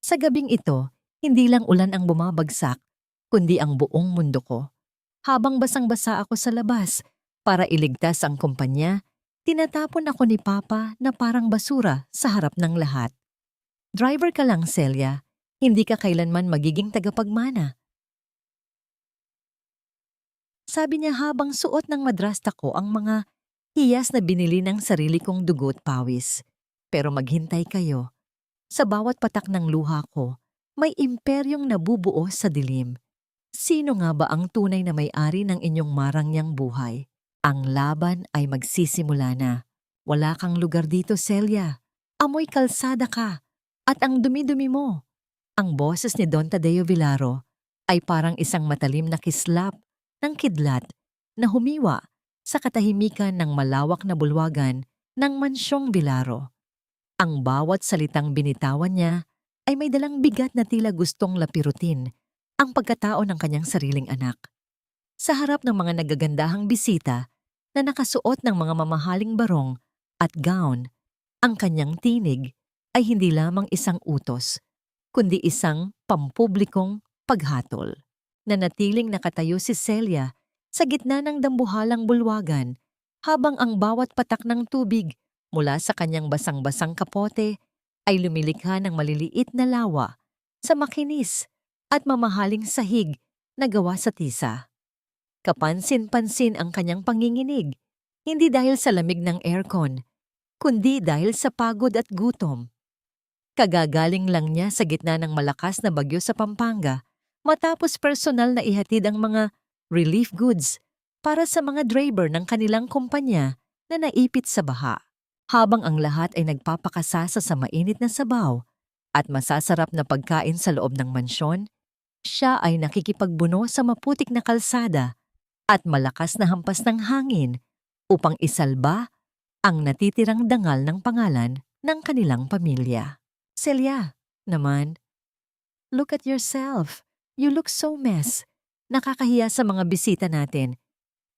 Sa gabing ito, hindi lang ulan ang bumabagsak, kundi ang buong mundo ko. Habang basang-basa ako sa labas para iligtas ang kumpanya, tinatapon ako ni Papa na parang basura sa harap ng lahat. Driver ka lang, Celia. Hindi ka kailanman magiging tagapagmana. Sabi niya habang suot ng madrasta ko ang mga hiyas na binili ng sarili kong dugo at pawis. Pero maghintay kayo. Sa bawat patak ng luha ko, may imperyong nabubuo sa dilim. Sino nga ba ang tunay na may-ari ng inyong marangyang buhay? Ang laban ay magsisimula na. Wala kang lugar dito, Celia. Amoy kalsada ka. At ang dumi-dumi mo. Ang boses ni Don Tadeo Villaro ay parang isang matalim na kislap ng kidlat na humiwa sa katahimikan ng malawak na bulwagan ng mansyong Villaro. Ang bawat salitang binitawan niya ay may dalang bigat na tila gustong lapirutin ang pagkatao ng kanyang sariling anak. Sa harap ng mga nagagandahang bisita na nakasuot ng mga mamahaling barong at gown, ang kanyang tinig ay hindi lamang isang utos, kundi isang pampublikong paghatol. Nanatiling nakatayo si Celia sa gitna ng dambuhalang bulwagan habang ang bawat patak ng tubig mula sa kanyang basang-basang kapote ay lumilikha ng maliliit na lawa sa makinis at mamahaling sahig na gawa sa tisa. Kapansin-pansin ang kanyang panginginig, hindi dahil sa lamig ng aircon, kundi dahil sa pagod at gutom. Kagagaling lang niya sa gitna ng malakas na bagyo sa Pampanga matapos personal na ihatid ang mga relief goods para sa mga driver ng kanilang kumpanya na naipit sa baha. Habang ang lahat ay nagpapakasasa sa mainit na sabaw at masasarap na pagkain sa loob ng mansyon, siya ay nakikipagbuno sa maputik na kalsada at malakas na hampas ng hangin upang isalba ang natitirang dangal ng pangalan ng kanilang pamilya. Celia, naman, look at yourself. You look so mess. Nakakahiya sa mga bisita natin.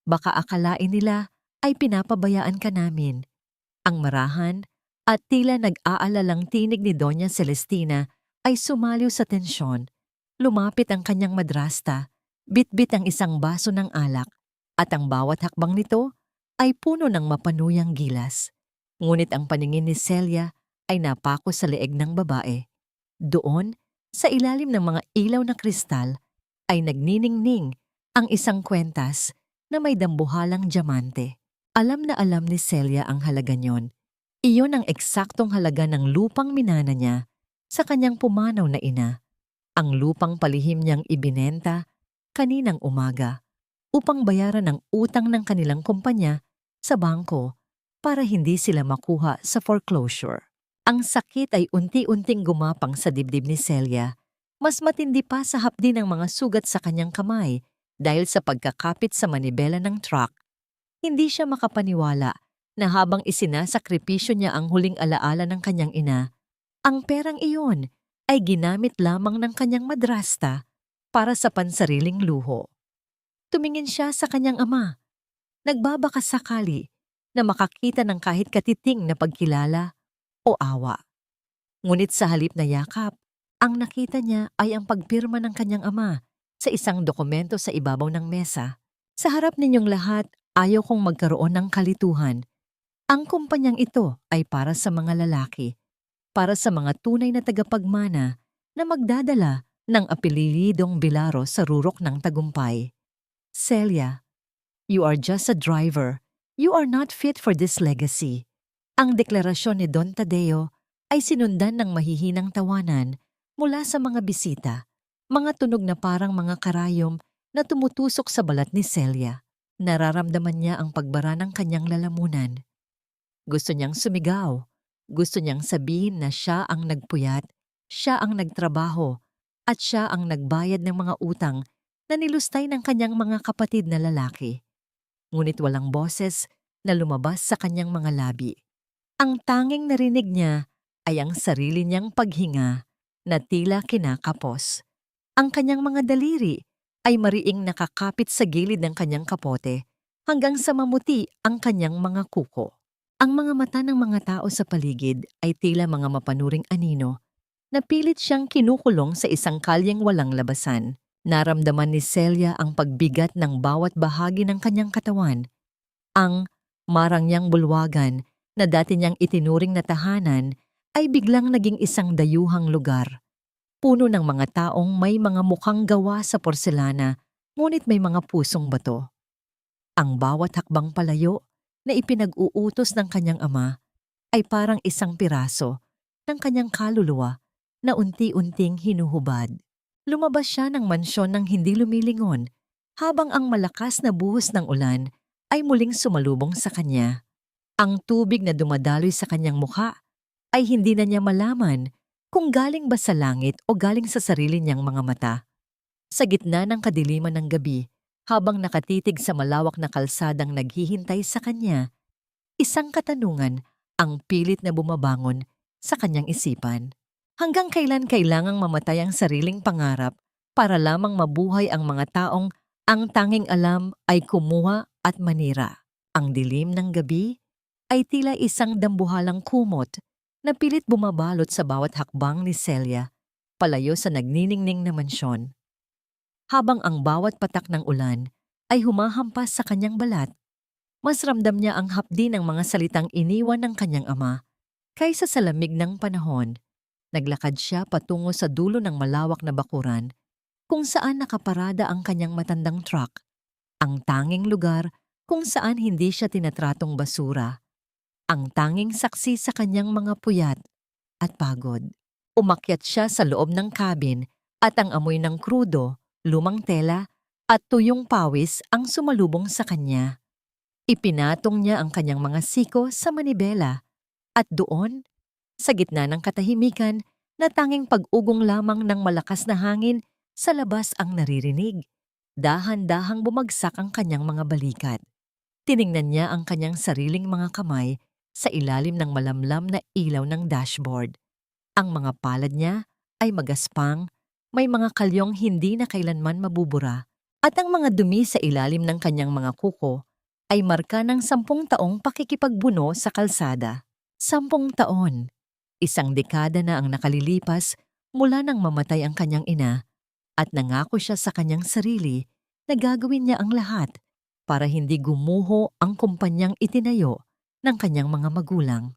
Baka akalain nila ay pinapabayaan ka namin. Ang marahan at tila nag-aalalang tinig ni Doña Celestina ay sumaliw sa tensyon. Lumapit ang kanyang madrasta, bitbit ang isang baso ng alak, at ang bawat hakbang nito ay puno ng mapanuyang gilas. Ngunit ang paningin ni Celia ay napako sa leeg ng babae. Doon, sa ilalim ng mga ilaw na kristal, ay nagniningning ang isang kwentas na may dambuhalang diamante. Alam na alam ni Celia ang halaga niyon. Iyon ang eksaktong halaga ng lupang minana niya sa kanyang pumanaw na ina. Ang lupang palihim niyang ibinenta kaninang umaga upang bayaran ang utang ng kanilang kumpanya sa bangko para hindi sila makuha sa foreclosure. Ang sakit ay unti-unting gumapang sa dibdib ni Celia. Mas matindi pa sa hapdi ng mga sugat sa kanyang kamay dahil sa pagkakapit sa manibela ng truck. Hindi siya makapaniwala na habang isinasakripisyo niya ang huling alaala ng kanyang ina, ang perang iyon ay ginamit lamang ng kanyang madrasta para sa pansariling luho. Tumingin siya sa kanyang ama, nagbabaka sakali na makakita ng kahit katiting na pagkilala o awa. Ngunit sa halip na yakap, ang nakita niya ay ang pagpirma ng kanyang ama sa isang dokumento sa ibabaw ng mesa. Sa harap ninyong lahat, ayaw kong magkaroon ng kalituhan. Ang kumpanyang ito ay para sa mga lalaki, para sa mga tunay na tagapagmana na magdadala ng apelidong Villaro sa rurok ng tagumpay. Celia, you are just a driver. You are not fit for this legacy. Ang deklarasyon ni Don Tadeo ay sinundan ng mahihinang tawanan mula sa mga bisita, mga tunog na parang mga karayom na tumutusok sa balat ni Celia. Nararamdaman niya ang pagbara ng kanyang lalamunan. Gusto niyang sumigaw. Gusto niyang sabihin na siya ang nagpuyat, siya ang nagtrabaho, at siya ang nagbayad ng mga utang na nilustay ng kanyang mga kapatid na lalaki. Ngunit walang boses na lumabas sa kanyang mga labi. Ang tanging narinig niya ay ang sarili niyang paghinga na tila kinakapos. Ang kanyang mga daliri ay mariing nakakapit sa gilid ng kanyang kapote hanggang sa mamuti ang kanyang mga kuko. Ang mga mata ng mga tao sa paligid ay tila mga mapanuring anino Napilit siyang kinukulong sa isang kalyeng walang labasan. Naramdaman ni Celia ang pagbigat ng bawat bahagi ng kanyang katawan. Ang marangyang bulwagan na dati niyang itinuring na tahanan ay biglang naging isang dayuhang lugar. Puno ng mga taong may mga mukhang gawa sa porselana, ngunit may mga pusong bato. Ang bawat hakbang palayo na ipinag-uutos ng kanyang ama ay parang isang piraso ng kanyang kaluluwa na unti-unting hinuhubad. Lumabas siya ng mansyon ng hindi lumilingon habang ang malakas na buhos ng ulan ay muling sumalubong sa kanya. Ang tubig na dumadaloy sa kanyang mukha ay hindi na niya malaman kung galing ba sa langit o galing sa sarili niyang mga mata. Sa gitna ng kadiliman ng gabi, habang nakatitig sa malawak na kalsadang naghihintay sa kanya, isang katanungan ang pilit na bumabangon sa kanyang isipan. Hanggang kailan kailangang mamatay ang sariling pangarap para lamang mabuhay ang mga taong ang tanging alam ay kumuha at manira? Ang dilim ng gabi ay tila isang dambuhalang kumot na pilit bumabalot sa bawat hakbang ni Celia palayo sa nagniningning na mansyon. Habang ang bawat patak ng ulan ay humahampas sa kanyang balat, mas ramdam niya ang hapdi ng mga salitang iniwan ng kanyang ama kaysa sa lamig ng panahon. Naglakad siya patungo sa dulo ng malawak na bakuran kung saan nakaparada ang kanyang matandang truck, ang tanging lugar kung saan hindi siya tinatratong basura, ang tanging saksi sa kanyang mga puyat at pagod. Umakyat siya sa loob ng cabin at ang amoy ng krudo, lumang tela at tuyong pawis ang sumalubong sa kanya. Ipinatong niya ang kanyang mga siko sa manibela at doon, sa gitna ng katahimikan na tanging pag-ugong lamang ng malakas na hangin sa labas ang naririnig, dahan-dahang bumagsak ang kanyang mga balikat. Tiningnan niya ang kanyang sariling mga kamay sa ilalim ng malamlam na ilaw ng dashboard. Ang mga palad niya ay magaspang, may mga kalyong hindi na kailanman mabubura, at ang mga dumi sa ilalim ng kanyang mga kuko ay marka ng 10 taong pakikipagbuno sa kalsada. 10 taon. Isang dekada na ang nakalilipas mula nang mamatay ang kanyang ina at nangako siya sa kanyang sarili na gagawin niya ang lahat para hindi gumuho ang kumpanyang itinayo ng kanyang mga magulang.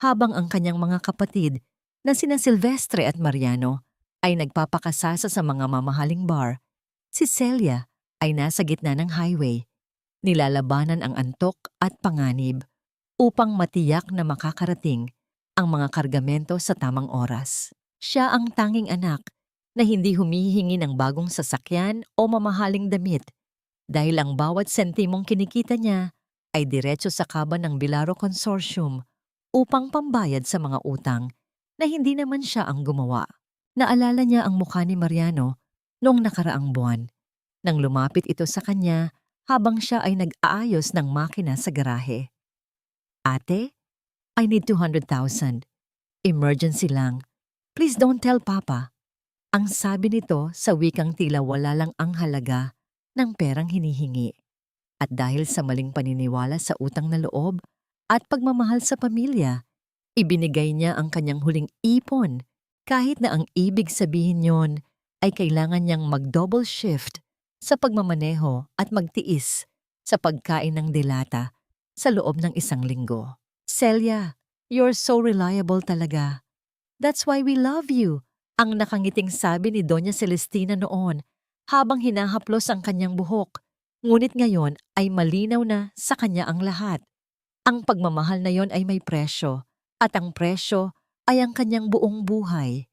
Habang ang kanyang mga kapatid na sina Silvestre at Mariano ay nagpapakasasa sa mga mamahaling bar, si Celia ay nasa gitna ng highway. Nilalabanan ang antok at panganib upang matiyak na makakarating ang mga kargamento sa tamang oras. Siya ang tanging anak na hindi humihingi ng bagong sasakyan o mamahaling damit dahil ang bawat sentimong kinikita niya ay diretso sa kaban ng Bilaro Consortium upang pambayad sa mga utang na hindi naman siya ang gumawa. Naalala niya ang mukha ni Mariano noong nakaraang buwan nang lumapit ito sa kanya habang siya ay nag-aayos ng makina sa garahe. "Ate, I need 200,000. Emergency lang. Please don't tell Papa." Ang sabi nito sa wikang tila wala lang ang halaga ng perang hinihingi. At dahil sa maling paniniwala sa utang na loob at pagmamahal sa pamilya, ibinigay niya ang kanyang huling ipon kahit na ang ibig sabihin yon ay kailangan niyang mag-double shift sa pagmamaneho at magtiis sa pagkain ng delata sa loob ng 1 linggo. "Celia, you're so reliable talaga. That's why we love you," ang nakangiting sabi ni Doña Celestina noon habang hinahaplos ang kanyang buhok. Ngunit ngayon ay malinaw na sa kanya ang lahat. Ang pagmamahal na yon ay may presyo at ang presyo ay ang kanyang buong buhay.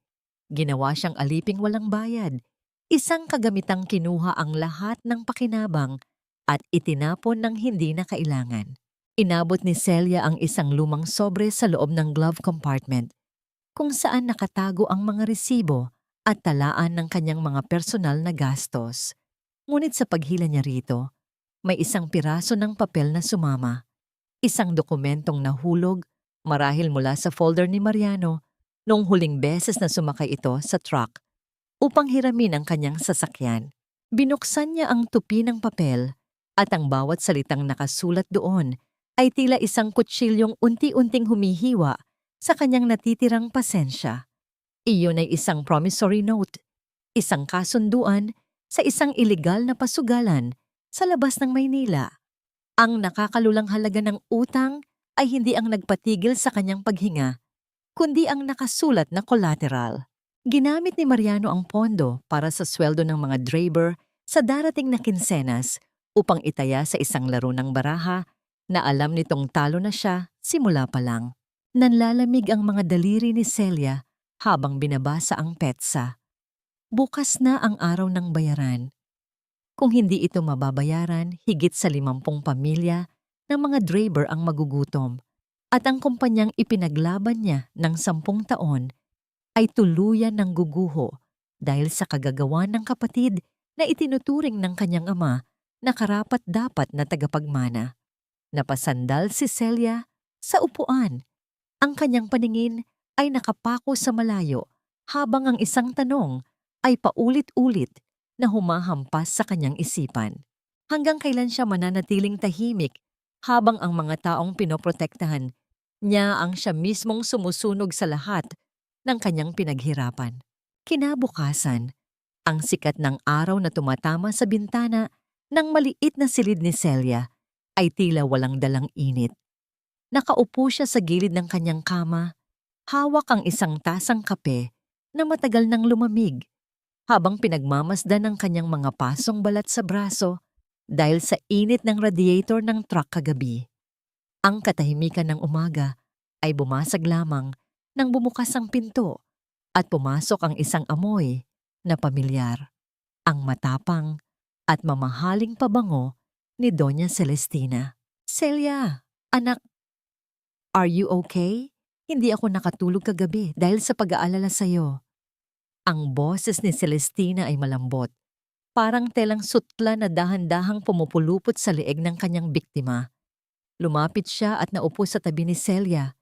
Ginawa siyang aliping walang bayad, isang kagamitang kinuha ang lahat ng pakinabang at itinapon ng hindi na kailangan. Inabot ni Celia ang isang lumang sobre sa loob ng glove compartment kung saan nakatago ang mga resibo at talaan ng kanyang mga personal na gastos. Ngunit sa paghila niya rito, may isang piraso ng papel na sumama, isang dokumentong nahulog marahil mula sa folder ni Mariano noong huling beses na sumakay ito sa truck upang hiramin ang kanyang sasakyan. Binuksan niya ang tupi ng papel at ang bawat salitang nakasulat doon ay tila isang kutsilyong unti-unting humihiwa sa kanyang natitirang pasensya. Iyon ay isang promissory note, isang kasunduan sa isang ilegal na pasugalan sa labas ng Maynila. Ang nakakalulang halaga ng utang ay hindi ang nagpatigil sa kanyang paghinga, kundi ang nakasulat na collateral. Ginamit ni Mariano ang pondo para sa sweldo ng mga driver sa darating na kinsenas upang itaya sa isang laro ng baraha na alam nitong talo na siya simula pa lang. Nanlalamig ang mga daliri ni Celia habang binabasa ang petsa. Bukas na ang araw ng bayaran. Kung hindi ito mababayaran, higit sa 50 pamilya ng mga driver ang magugutom at ang kumpanyang ipinaglaban niya ng 10 taon ay tuluyan ng guguho dahil sa kagagawan ng kapatid na itinuturing ng kanyang ama na karapat-dapat na tagapagmana. Napasandal si Celia sa upuan. Ang kanyang paningin ay nakapako sa malayo habang ang isang tanong ay paulit-ulit na humahampas sa kanyang isipan. Hanggang kailan siya mananatiling tahimik habang ang mga taong pinoprotektahan niya ang siya mismong sumusunog sa lahat ng kanyang pinaghirapan. Kinabukasan, ang sikat ng araw na tumatama sa bintana ng maliit na silid ni Celia ay tila walang dalang init. Nakaupo siya sa gilid ng kanyang kama, hawak ang isang tasang kape na matagal nang lumamig habang pinagmamasdan ng kanyang mga pasong balat sa braso dahil sa init ng radiator ng truck kagabi. Ang katahimikan ng umaga ay bumasag lamang nang bumukas ang pinto at pumasok ang isang amoy na pamilyar, ang matapang at mamahaling pabango ni Doña Celestina. Celia, anak, are you okay? Hindi ako nakatulog kagabi dahil sa pag-aalala sa'yo. Ang boses ni Celestina ay malambot, parang telang sutla na dahan-dahang pumupulupot sa leeg ng kanyang biktima. Lumapit siya at naupo sa tabi ni Celia,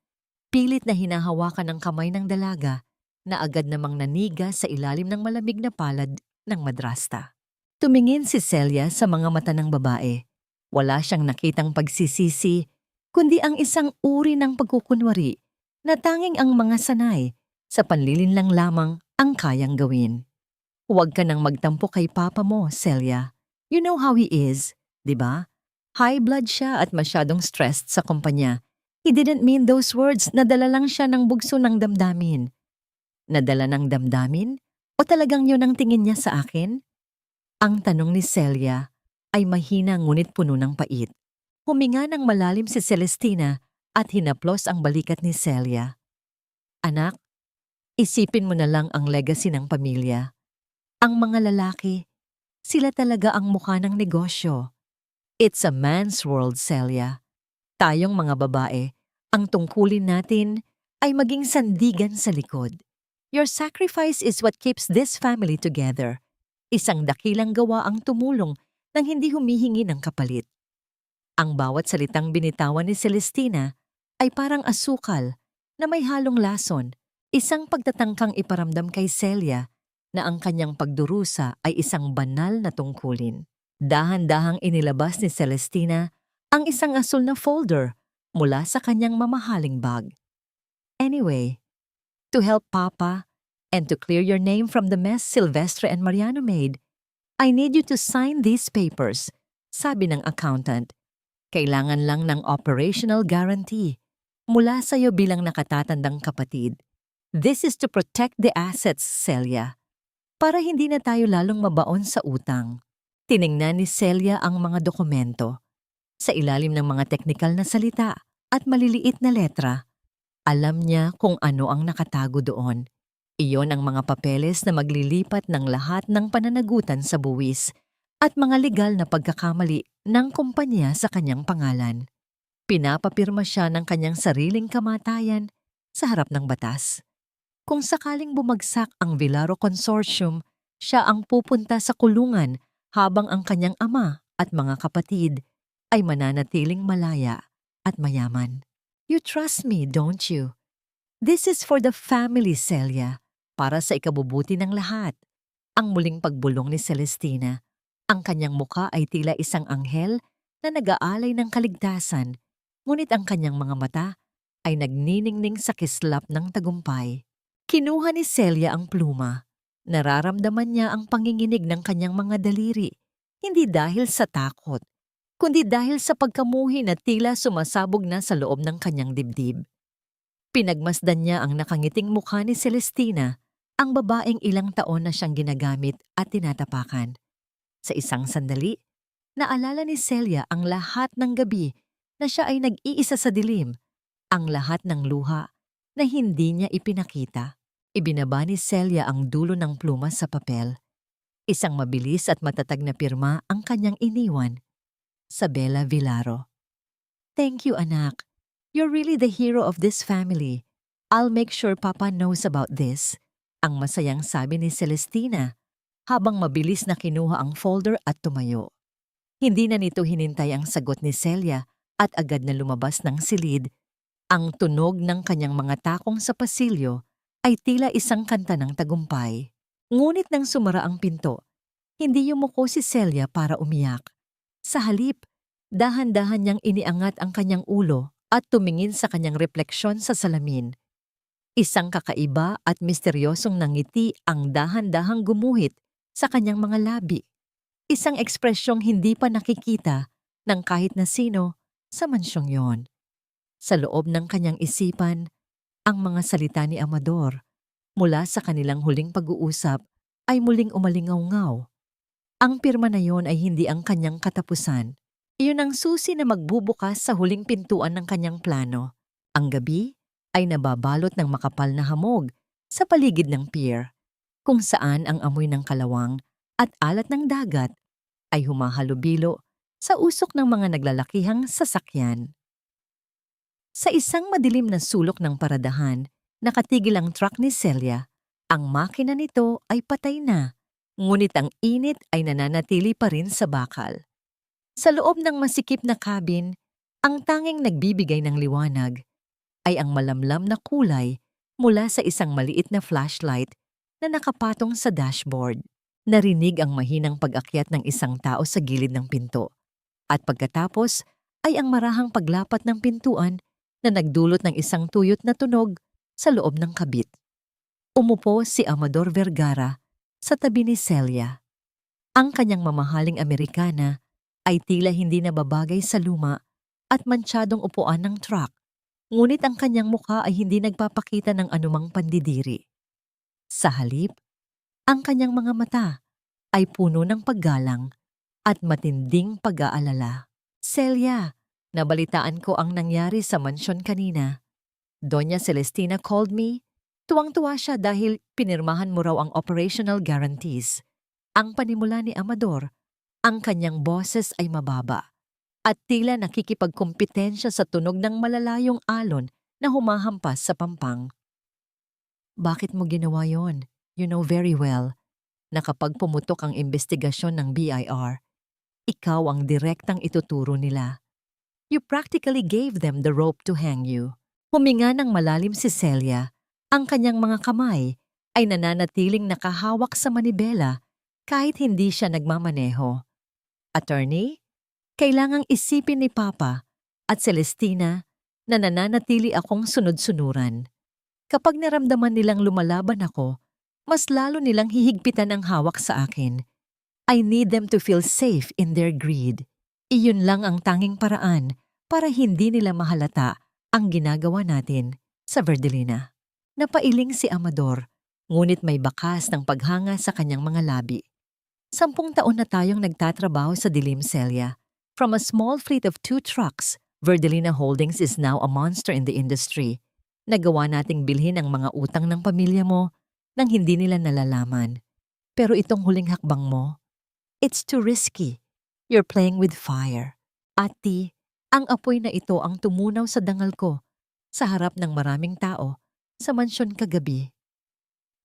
pilit na hinahawakan ng kamay ng dalaga na agad namang naniga sa ilalim ng malamig na palad ng madrasta. Tumingin si Celia sa mga mata ng babae. Wala siyang nakitang pagsisisi, kundi ang isang uri ng pagkukunwari na tanging ang mga sanay sa panlilinlang lamang ang kayang gawin. Huwag ka nang magtampo kay papa mo, Celia. You know how he is, di ba? High blood siya at masyadong stressed sa kumpanya. He didn't mean those words, nadala lang siya ng bugso ng damdamin. Nadala ng damdamin? O talagang yun ang tingin niya sa akin? Ang tanong ni Celia ay mahina ngunit puno ng pait. Huminga ng malalim si Celestina at hinaplos ang balikat ni Celia. Anak, isipin mo na lang ang legacy ng pamilya. Ang mga lalaki, sila talaga ang mukha ng negosyo. It's a man's world, Celia. Tayong mga babae, ang tungkulin natin ay maging sandigan sa likod. Your sacrifice is what keeps this family together. Isang dakilang gawa ang tumulong nang hindi humihingi ng kapalit. Ang bawat salitang binitawan ni Celestina ay parang asukal na may halong lason, isang pagtatangkang iparamdam kay Celia na ang kanyang pagdurusa ay isang banal na tungkulin. Dahan-dahang inilabas ni Celestina ang isang asul na folder mula sa kanyang mamahaling bag. Anyway, to help Papa and to clear your name from the mess Silvestre and Mariano made, I need you to sign these papers, sabi ng accountant. Kailangan lang ng operational guarantee mula sa iyo bilang nakatatandang kapatid. This is to protect the assets, Celia, para hindi na tayo lalong mabaon sa utang. Tiningnan ni Celia ang mga dokumento. Sa ilalim ng mga teknikal na salita at maliliit na letra, alam niya kung ano ang nakatago doon. Iyon ang mga papeles na maglilipat ng lahat ng pananagutan sa buwis at mga legal na pagkakamali ng kumpanya sa kanyang pangalan. Pinapapirma siya ng kanyang sariling kamatayan sa harap ng batas. Kung sakaling bumagsak ang Villaro Consortium, siya ang pupunta sa kulungan habang ang kanyang ama at mga kapatid ay mananatiling malaya at mayaman. You trust me, don't you? This is for the family, Celia, para sa ikabubuti ng lahat. Ang muling pagbulong ni Celestina. Ang kanyang muka ay tila isang anghel na nag-aalay ng kaligtasan, ngunit ang kanyang mga mata ay nagniningning sa kislap ng tagumpay. Kinuha ni Celia ang pluma. Nararamdaman niya ang panginginig ng kanyang mga daliri, hindi dahil sa takot, kundi dahil sa pagkamuhi na tila sumasabog na sa loob ng kanyang dibdib. Pinagmasdan niya ang nakangiting mukha ni Celestina, ang babaeng ilang taon na siyang ginagamit at tinatapakan. Sa isang sandali, naalala ni Celia ang lahat ng gabi na siya ay nag-iisa sa dilim, ang lahat ng luha na hindi niya ipinakita. Ibinaba ni Celia ang dulo ng pluma sa papel. Isang mabilis at matatag na pirma ang kanyang iniwan. Sabela Villaro. Thank you, anak. You're really the hero of this family. I'll make sure Papa knows about this. Ang masayang sabi ni Celestina habang mabilis na kinuha ang folder at tumayo. Hindi na nito hinintay ang sagot ni Celia at agad na lumabas ng silid. Ang tunog ng kanyang mga takong sa pasilyo ay tila isang kanta ng tagumpay. Ngunit nang sumara ang pinto, hindi yumuko si Celia para umiyak. Sa halip, dahan-dahan niyang iniangat ang kanyang ulo at tumingin sa kanyang refleksyon sa salamin. Isang kakaiba at misteryosong nangiti ang dahan-dahang gumuhit sa kanyang mga labi. Isang ekspresyong hindi pa nakikita ng kahit na sino sa mansyong yon. Sa loob ng kanyang isipan, ang mga salita ni Amador mula sa kanilang huling pag-uusap ay muling umalingaw-ngaw. Ang pirma na yon ay hindi ang kanyang katapusan. Iyon ang susi na magbubukas sa huling pintuan ng kanyang plano. Ang gabi ay nababalot ng makapal na hamog sa paligid ng pier, kung saan ang amoy ng kalawang at alat ng dagat ay humahalubilo sa usok ng mga naglalakihang sasakyan. Sa isang madilim na sulok ng paradahan, nakatigil ang truck ni Celia. Ang makina nito ay patay na, ngunit ang init ay nananatili pa rin sa bakal. Sa loob ng masikip na cabin, ang tanging nagbibigay ng liwanag ay ang malamlam na kulay mula sa isang maliit na flashlight na nakapatong sa dashboard. Narinig ang mahinang pag-akyat ng isang tao sa gilid ng pinto. At pagkatapos ay ang marahang paglapat ng pintuan na nagdulot ng isang tuyot na tunog sa loob ng kabit. Umupo si Amador Vergara sa tabi ni Celia. Ang kanyang mamahaling Amerikana ay tila hindi nababagay sa luma at mantsyadong upuan ng truck, ngunit ang kanyang mukha ay hindi nagpapakita ng anumang pandidiri. Sa halip, ang kanyang mga mata ay puno ng paggalang at matinding pag-aalala. Celia, nabalitaan ko ang nangyari sa mansyon kanina. Doña Celestina called me. Tuwang-tuwa siya dahil pinirmahan mo raw ang operational guarantees. Ang panimula ni Amador, ang kanyang boses ay mababa at tila nakikipagkumpetensya sa tunog ng malalayong alon na humahampas sa pampang. Bakit mo ginawa yon? You know very well na kapag pumutok ang investigasyon ng BIR, ikaw ang direktang ituturo nila. You practically gave them the rope to hang you. Huminga ng malalim si Celia. Ang kanyang mga kamay ay nananatiling nakahawak sa manibela kahit hindi siya nagmamaneho. Attorney, kailangang isipin ni Papa at Celestina na nananatili akong sunod-sunuran. Kapag naramdaman nilang lumalaban ako, mas lalo nilang hihigpitan ang hawak sa akin. I need them to feel safe in their greed. Iyon lang ang tanging paraan para hindi nila mahalata ang ginagawa natin sa Verdelina. Napailing si Amador, ngunit may bakas ng paghanga sa kanyang mga labi. 10 taon na tayong nagtatrabaho sa dilim, Celia. From a small fleet of 2 trucks, Verdelina Holdings is now a monster in the industry. Nagawa nating bilhin ang mga utang ng pamilya mo nang hindi nila nalalaman. Pero itong huling hakbang mo, it's too risky. You're playing with fire. Ati, ang apoy na ito ang tumunaw sa dangal ko sa harap ng maraming tao sa mansyon kagabi.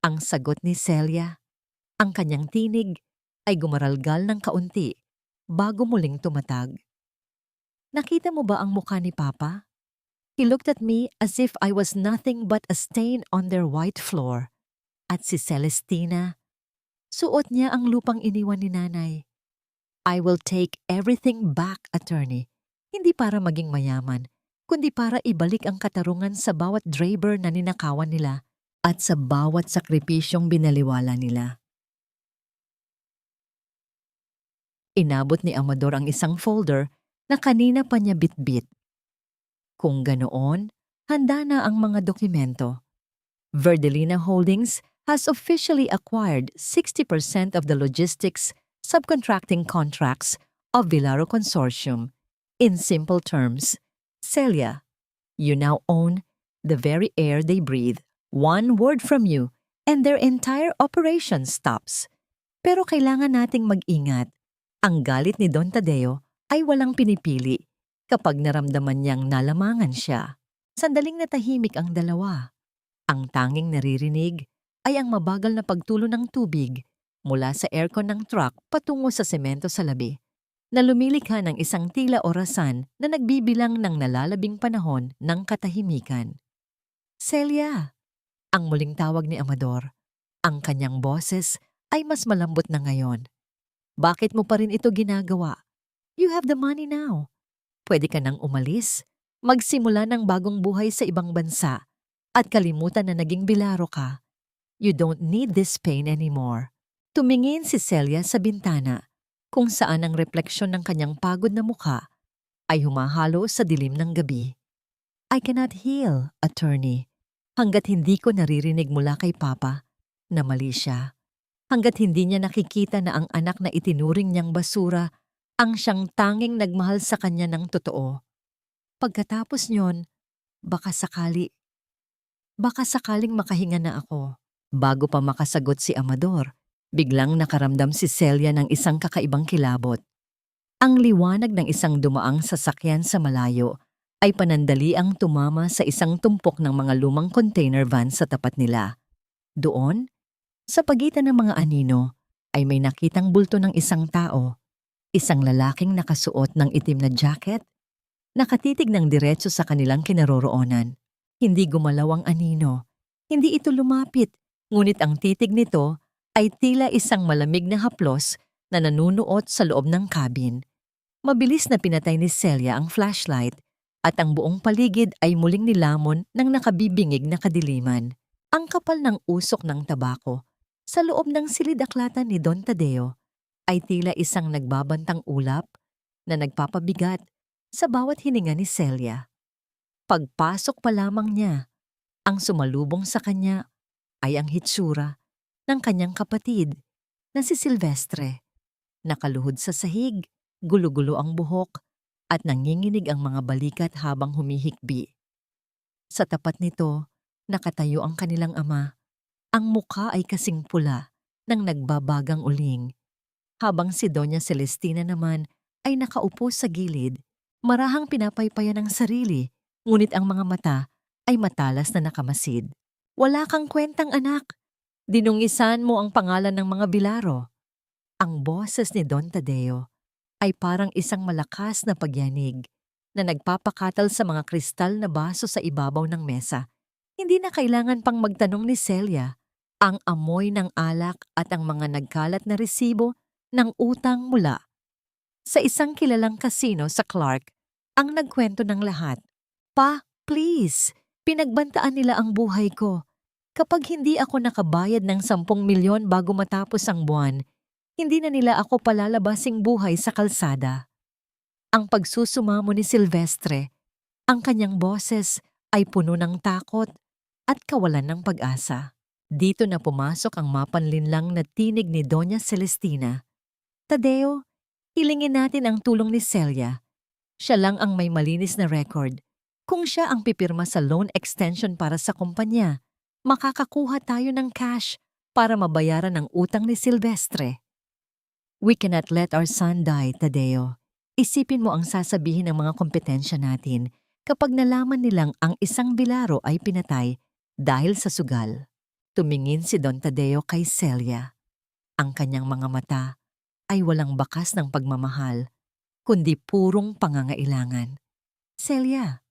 Ang sagot ni Celia, ang kanyang tinig ay gumaralgal ng kaunti bago muling tumatag. Nakita mo ba ang mukha ni Papa? He looked at me as if I was nothing but a stain on their white floor. At si Celestina, suot niya ang lupang iniwan ni Nanay. I will take everything back, attorney. Hindi para maging mayaman, kundi para ibalik ang katarungan sa bawat draper na ninakawan nila at sa bawat sakripisyong binaliwala nila. Inabot ni Amador ang isang folder na kanina pa niya bitbit. Kung ganoon, handa na ang mga dokumento. Verdelina Holdings has officially acquired 60% of the logistics subcontracting contracts of Vilaro Consortium. In simple terms, Celia, you now own the very air they breathe. One word from you, and their entire operation stops. Pero kailangan nating mag-ingat. Ang galit ni Don Tadeo ay walang pinipili kapag naramdaman niyang nalamangan siya. Sandaling natahimik ang dalawa. Ang tanging naririnig ay ang mabagal na pagtulo ng tubig mula sa aircon ng truck patungo sa semento sa labi, na lumilikha ng isang tila orasan na nagbibilang ng nalalabing panahon ng katahimikan. Celia, ang muling tawag ni Amador. Ang kanyang boses ay mas malambot na ngayon. Bakit mo pa rin ito ginagawa? You have the money now. Pwede ka nang umalis, magsimula ng bagong buhay sa ibang bansa, at kalimutan na naging Vilaro ka. You don't need this pain anymore. Tumingin si Celia sa bintana, kung saan ang refleksyon ng kanyang pagod na mukha ay humahalo sa dilim ng gabi. I cannot heal, attorney, hanggat hindi ko naririnig mula kay Papa na mali siya. Hanggat hindi niya nakikita na ang anak na itinuring niyang basura ang siyang tanging nagmahal sa kanya ng totoo. Pagkatapos niyon, baka sakaling makahinga na ako. Bago pa makasagot si Amador, biglang nakaramdam si Celia ng isang kakaibang kilabot. Ang liwanag ng isang dumaang sasakyan sa malayo ay panandali ang tumama sa isang tumpok ng mga lumang container van sa tapat nila. Doon, sa pagitan ng mga anino, ay may nakitang bulto ng isang tao, isang lalaking nakasuot ng itim na jacket, nakatitig ng diretso sa kanilang kinaroroonan. Hindi gumalaw ang anino, hindi ito lumapit, ngunit ang titig nito ay tila isang malamig na haplos na nanunuot sa loob ng cabin. Mabilis na pinatay ni Celia ang flashlight at ang buong paligid ay muling nilamon ng nakabibingig na kadiliman. Ang kapal ng usok ng tabako sa loob ng silid-aklatan ni Don Tadeo ay tila isang nagbabantang ulap na nagpapabigat sa bawat hininga ni Celia. Pagpasok pa lamang niya, ang sumalubong sa kanya ay ang hitsura ng kanyang kapatid na si Silvestre. Nakaluhod sa sahig, gulo-gulo ang buhok at nanginginig ang mga balikat habang humihikbi. Sa tapat nito, nakatayo ang kanilang ama. Ang mukha ay kasing pula ng nagbabagang uling, habang si Doña Celestina naman ay nakaupo sa gilid, marahang pinapaypayan ng sarili, ngunit ang mga mata ay matalas na nakamasid. Wala kang kwentang anak. Dinungisan mo ang pangalan ng mga Vilaro. Ang boses ni Don Tadeo ay parang isang malakas na pagyanig na nagpapakatal sa mga kristal na baso sa ibabaw ng mesa. Hindi na kailangan pang magtanong ni Celia. Ang amoy ng alak at ang mga nagkalat na resibo ng utang mula sa isang kilalang kasino sa Clark ang nagkwento ng lahat. Pa, please, pinagbantaan nila ang buhay ko. Kapag hindi ako nakabayad ng 10 milyon bago matapos ang buwan, hindi na nila ako palalabasing buhay sa kalsada. Ang pagsusumamo ni Silvestre, ang kanyang boses ay puno ng takot at kawalan ng pag-asa. Dito na pumasok ang mapanlinlang na tinig ni Doña Celestina. Tadeo, hilingin natin ang tulong ni Celia. Siya lang ang may malinis na record. Kung siya ang pipirma sa loan extension para sa kumpanya, makakakuha tayo ng cash para mabayaran ang utang ni Silvestre. We cannot let our son die, Tadeo. Isipin mo ang sasabihin ng mga kompetensya natin kapag nalaman nilang ang isang Vilaro ay pinatay dahil sa sugal. Tumingin si Don Tadeo kay Celia. Ang kanyang mga mata ay walang bakas ng pagmamahal, kundi purong pangangailangan. Celia,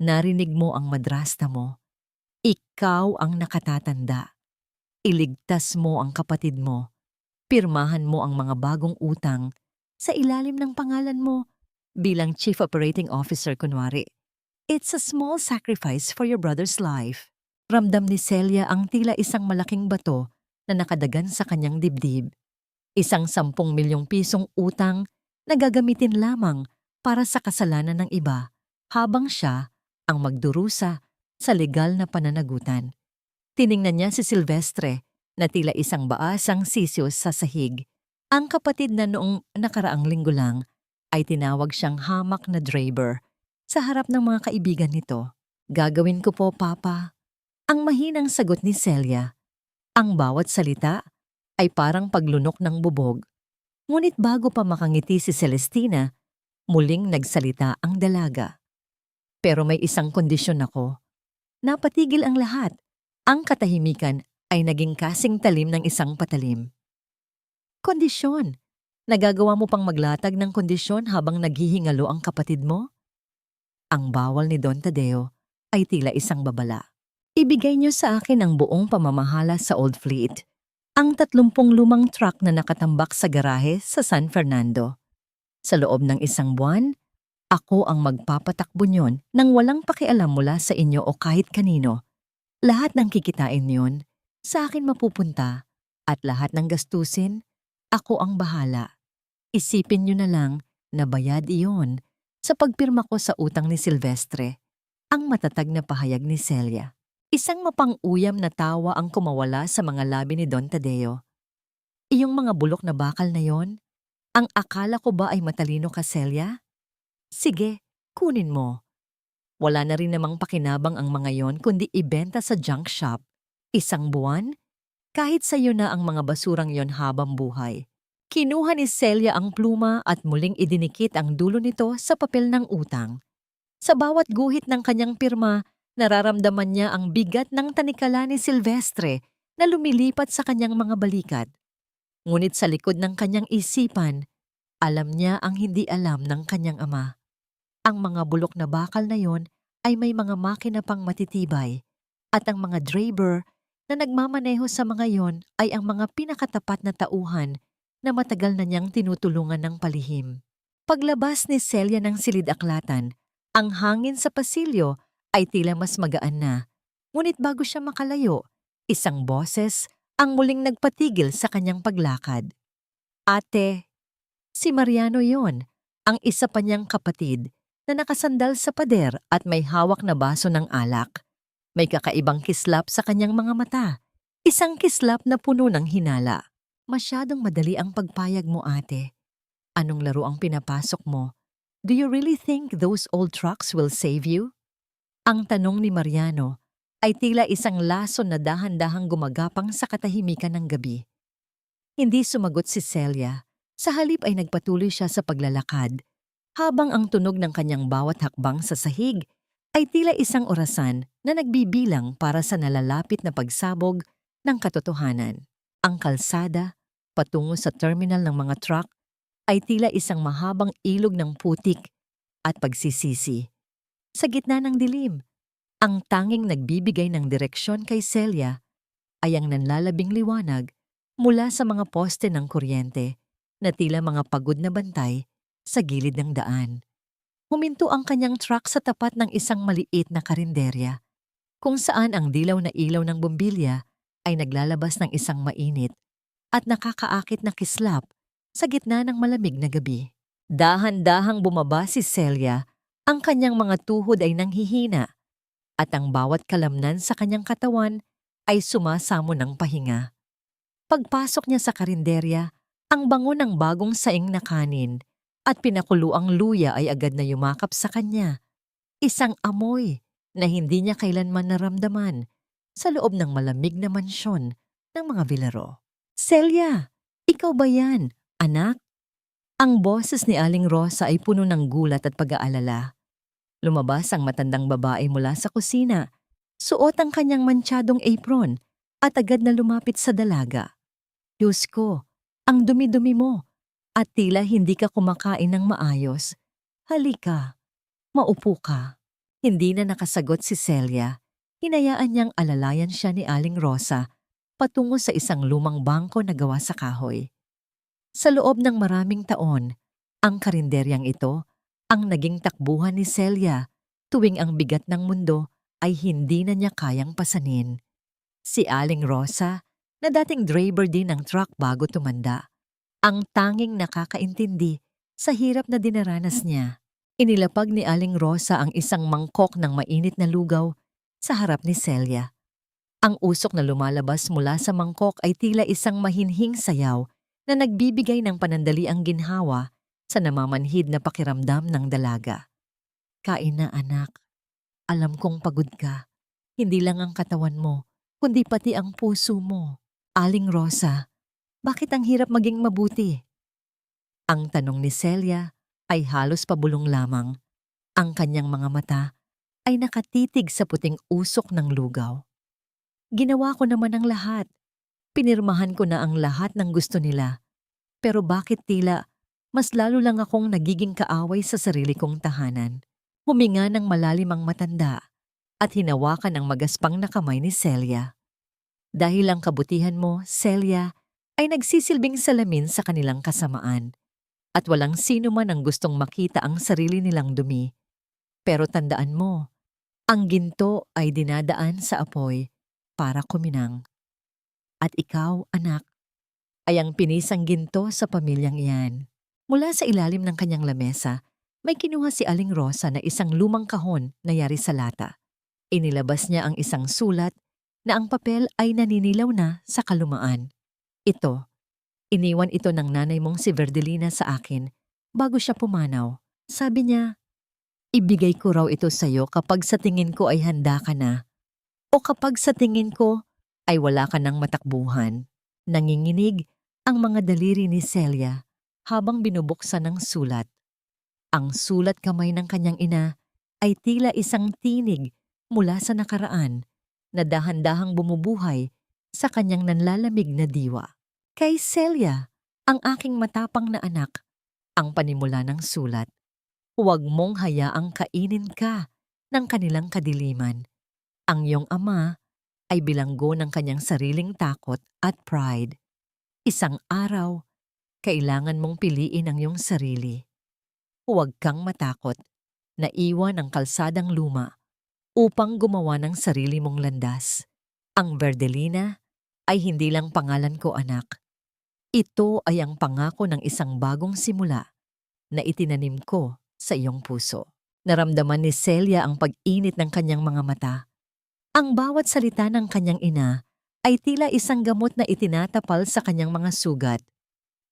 narinig mo ang madrasta mo. Ikaw ang nakatatanda. Iligtas mo ang kapatid mo. Pirmahan mo ang mga bagong utang sa ilalim ng pangalan mo bilang Chief Operating Officer kunwari. It's a small sacrifice for your brother's life. Ramdam ni Celia ang tila isang malaking bato na nakadagan sa kanyang dibdib. Isang 10 milyong pisong utang na gagamitin lamang para sa kasalanan ng iba habang siya ang magdurusa sa legal na pananagutan. Tiningnan niya si Silvestre na tila isang baasang sisios sa sahig. Ang kapatid na noong nakaraang linggo lang ay tinawag siyang hamak na driver sa harap ng mga kaibigan nito. "Gagawin ko po, Papa." Ang mahinang sagot ni Celia. Ang bawat salita ay parang paglunok ng bubog. Ngunit bago pa makangiti si Celestina, muling nagsalita ang dalaga. "Pero may isang kondisyon ako." Napatigil ang lahat. Ang katahimikan ay naging kasing talim ng isang patalim. "Kondisyon? Nagagawa mo pang maglatag ng kondisyon habang naghihingalo ang kapatid mo?" Ang bawal ni Don Tadeo ay tila isang babala. "Ibigay niyo sa akin ang buong pamamahala sa Old Fleet, ang 30 lumang truck na nakatambak sa garahe sa San Fernando. Sa loob ng 1 buwan, ako ang magpapatakbo niyon nang walang pakialam mula sa inyo o kahit kanino. Lahat ng kikitain niyon sa akin mapupunta at lahat ng gastusin, ako ang bahala. Isipin niyo na lang na bayad iyon sa pagpirma ko sa utang ni Silvestre." Ang matatag na pahayag ni Celia. Isang mapang-uyam na tawa ang kumawala sa mga labi ni Don Tadeo. "Iyong mga bulok na bakal na yon? Ang akala ko ba ay matalino ka, Celia? Sige, kunin mo. Wala na rin namang pakinabang ang mga yon kundi ibenta sa junk shop. 1 buwan? Kahit sa'yo na ang mga basurang yon habang buhay." Kinuha ni Celia ang pluma at muling idinikit ang dulo nito sa papel ng utang. Sa bawat guhit ng kanyang pirma, nararamdaman niya ang bigat ng tanikala ni Silvestre na lumilipat sa kanyang mga balikat. Ngunit sa likod ng kanyang isipan, alam niya ang hindi alam ng kanyang ama. Ang mga bulok na bakal na yon ay may mga makina pang matitibay at ang mga driver na nagmamaneho sa mga yon ay ang mga pinakatapat na tauhan na matagal na niyang tinutulungan ng palihim. Paglabas ni Celia ng silid-aklatan, ang hangin sa pasilyo ay tila mas magaan na. Ngunit bago siya makalayo, isang boses ang muling nagpatigil sa kanyang paglakad. "Ate." Si Mariano yon, ang isa pa niyang kapatid na nakasandal sa pader at may hawak na baso ng alak. May kakaibang kislap sa kanyang mga mata, isang kislap na puno ng hinala. "Masyadong madali ang pagpayag mo, ate. Anong laro ang pinapasok mo? Do you really think those old trucks will save you?" Ang tanong ni Mariano ay tila isang lason na dahan-dahang gumagapang sa katahimikan ng gabi. Hindi sumagot si Celia. Sa halip ay nagpatuloy siya sa paglalakad, habang ang tunog ng kanyang bawat hakbang sa sahig ay tila isang orasan na nagbibilang para sa nalalapit na pagsabog ng katotohanan. Ang kalsada, patungo sa terminal ng mga truck, ay tila isang mahabang ilog ng putik at pagsisisi. Sa gitna ng dilim, ang tanging nagbibigay ng direksyon kay Celia ay ang nanlalabing liwanag mula sa mga poste ng kuryente na tila mga pagod na bantay sa gilid ng daan. Huminto ang kanyang truck sa tapat ng isang maliit na karinderya, kung saan ang dilaw na ilaw ng bombilya ay naglalabas ng isang mainit at nakakaakit na kislap sa gitna ng malamig na gabi. Dahan-dahang bumaba si Celia, ang kanyang mga tuhod ay nanghihina at ang bawat kalamnan sa kanyang katawan ay sumasamo ng pahinga. Pagpasok niya sa karinderya, ang bango ng bagong saing na kanin at pinakuluang luya ay agad na yumakap sa kanya. Isang amoy na hindi niya kailanman naramdaman sa loob ng malamig na mansyon ng mga Vilaro. "Celia, ikaw ba yan, anak?" Ang boses ni Aling Rosa ay puno ng gulat at pag-aalala. Lumabas ang matandang babae mula sa kusina, suot ang kanyang mantsadong apron at agad na lumapit sa dalaga. "Diyos ko, ang dumi-dumi mo at tila hindi ka kumakain ng maayos. Halika, maupo ka." Hindi na nakasagot si Celia. Hinayaan niyang alalayan siya ni Aling Rosa patungo sa isang lumang bangko na gawa sa kahoy. Sa loob ng maraming taon, ang karinderyang ito ang naging takbuhan ni Celia tuwing ang bigat ng mundo ay hindi na niya kayang pasanin. Si Aling Rosa, na dating driver din ng truck bago tumanda, ang tanging nakakaintindi sa hirap na dinaranas niya. Inilapag ni Aling Rosa ang isang mangkok ng mainit na lugaw sa harap ni Celia. Ang usok na lumalabas mula sa mangkok ay tila isang mahinhing sayaw na nagbibigay ng panandaliang ginhawa sa namamanhid na pakiramdam ng dalaga. Kain na anak. Alam kong pagod ka. Hindi lang ang katawan mo, kundi pati ang puso mo. Aling Rosa, bakit ang hirap maging mabuti? Ang tanong ni Celia ay halos pabulong lamang. Ang kanyang mga mata ay nakatitig sa puting usok ng lugaw. Ginawa ko naman ang lahat. Pinirmahan ko na ang lahat ng gusto nila. Pero bakit tila mas lalo lang akong nagiging kaaway sa sarili kong tahanan? Huminga ng malalim ang matanda at hinawakan ang magaspang na kamay ni Celia. Dahil ang kabutihan mo, Celia, ay nagsisilbing salamin sa kanilang kasamaan. At walang sino man ang gustong makita ang sarili nilang dumi. Pero tandaan mo, ang ginto ay dinadaan sa apoy para kuminang. At ikaw, anak, ay ang pinisang ginto sa pamilyang iyan. Mula sa ilalim ng kanyang lamesa, may kinuha si Aling Rosa na isang lumang kahon na yari sa lata. Inilabas niya ang isang sulat na ang papel ay naninilaw na sa kalumaan. Ito, iniwan ito ng nanay mong si Verdelina sa akin bago siya pumanaw. Sabi niya, ibigay ko raw ito sa iyo kapag sa tingin ko ay handa ka na o kapag sa tingin ko ay wala ka ng matakbuhan. Nanginginig ang mga daliri ni Celia habang binubuksan ng sulat. Ang sulat kamay ng kanyang ina ay tila isang tinig mula sa nakaraan na dahan-dahang bumubuhay sa kanyang nanlalamig na diwa. Kay Celia, ang aking matapang na anak, ang panimula ng sulat. Huwag mong hayaang kainin ka ng kanilang kadiliman. Ang iyong ama ay bilanggo ng kanyang sariling takot at pride. Isang araw, kailangan mong piliin ang iyong sarili. Huwag kang matakot na iwan ang kalsadang luma upang gumawa ng sarili mong landas. Ang Verdelina ay hindi lang pangalan ko, anak. Ito ay ang pangako ng isang bagong simula na itinanim ko sa iyong puso. Naramdaman ni Celia ang pag-init ng kanyang mga mata. Ang bawat salita ng kanyang ina ay tila isang gamot na itinatapal sa kanyang mga sugat.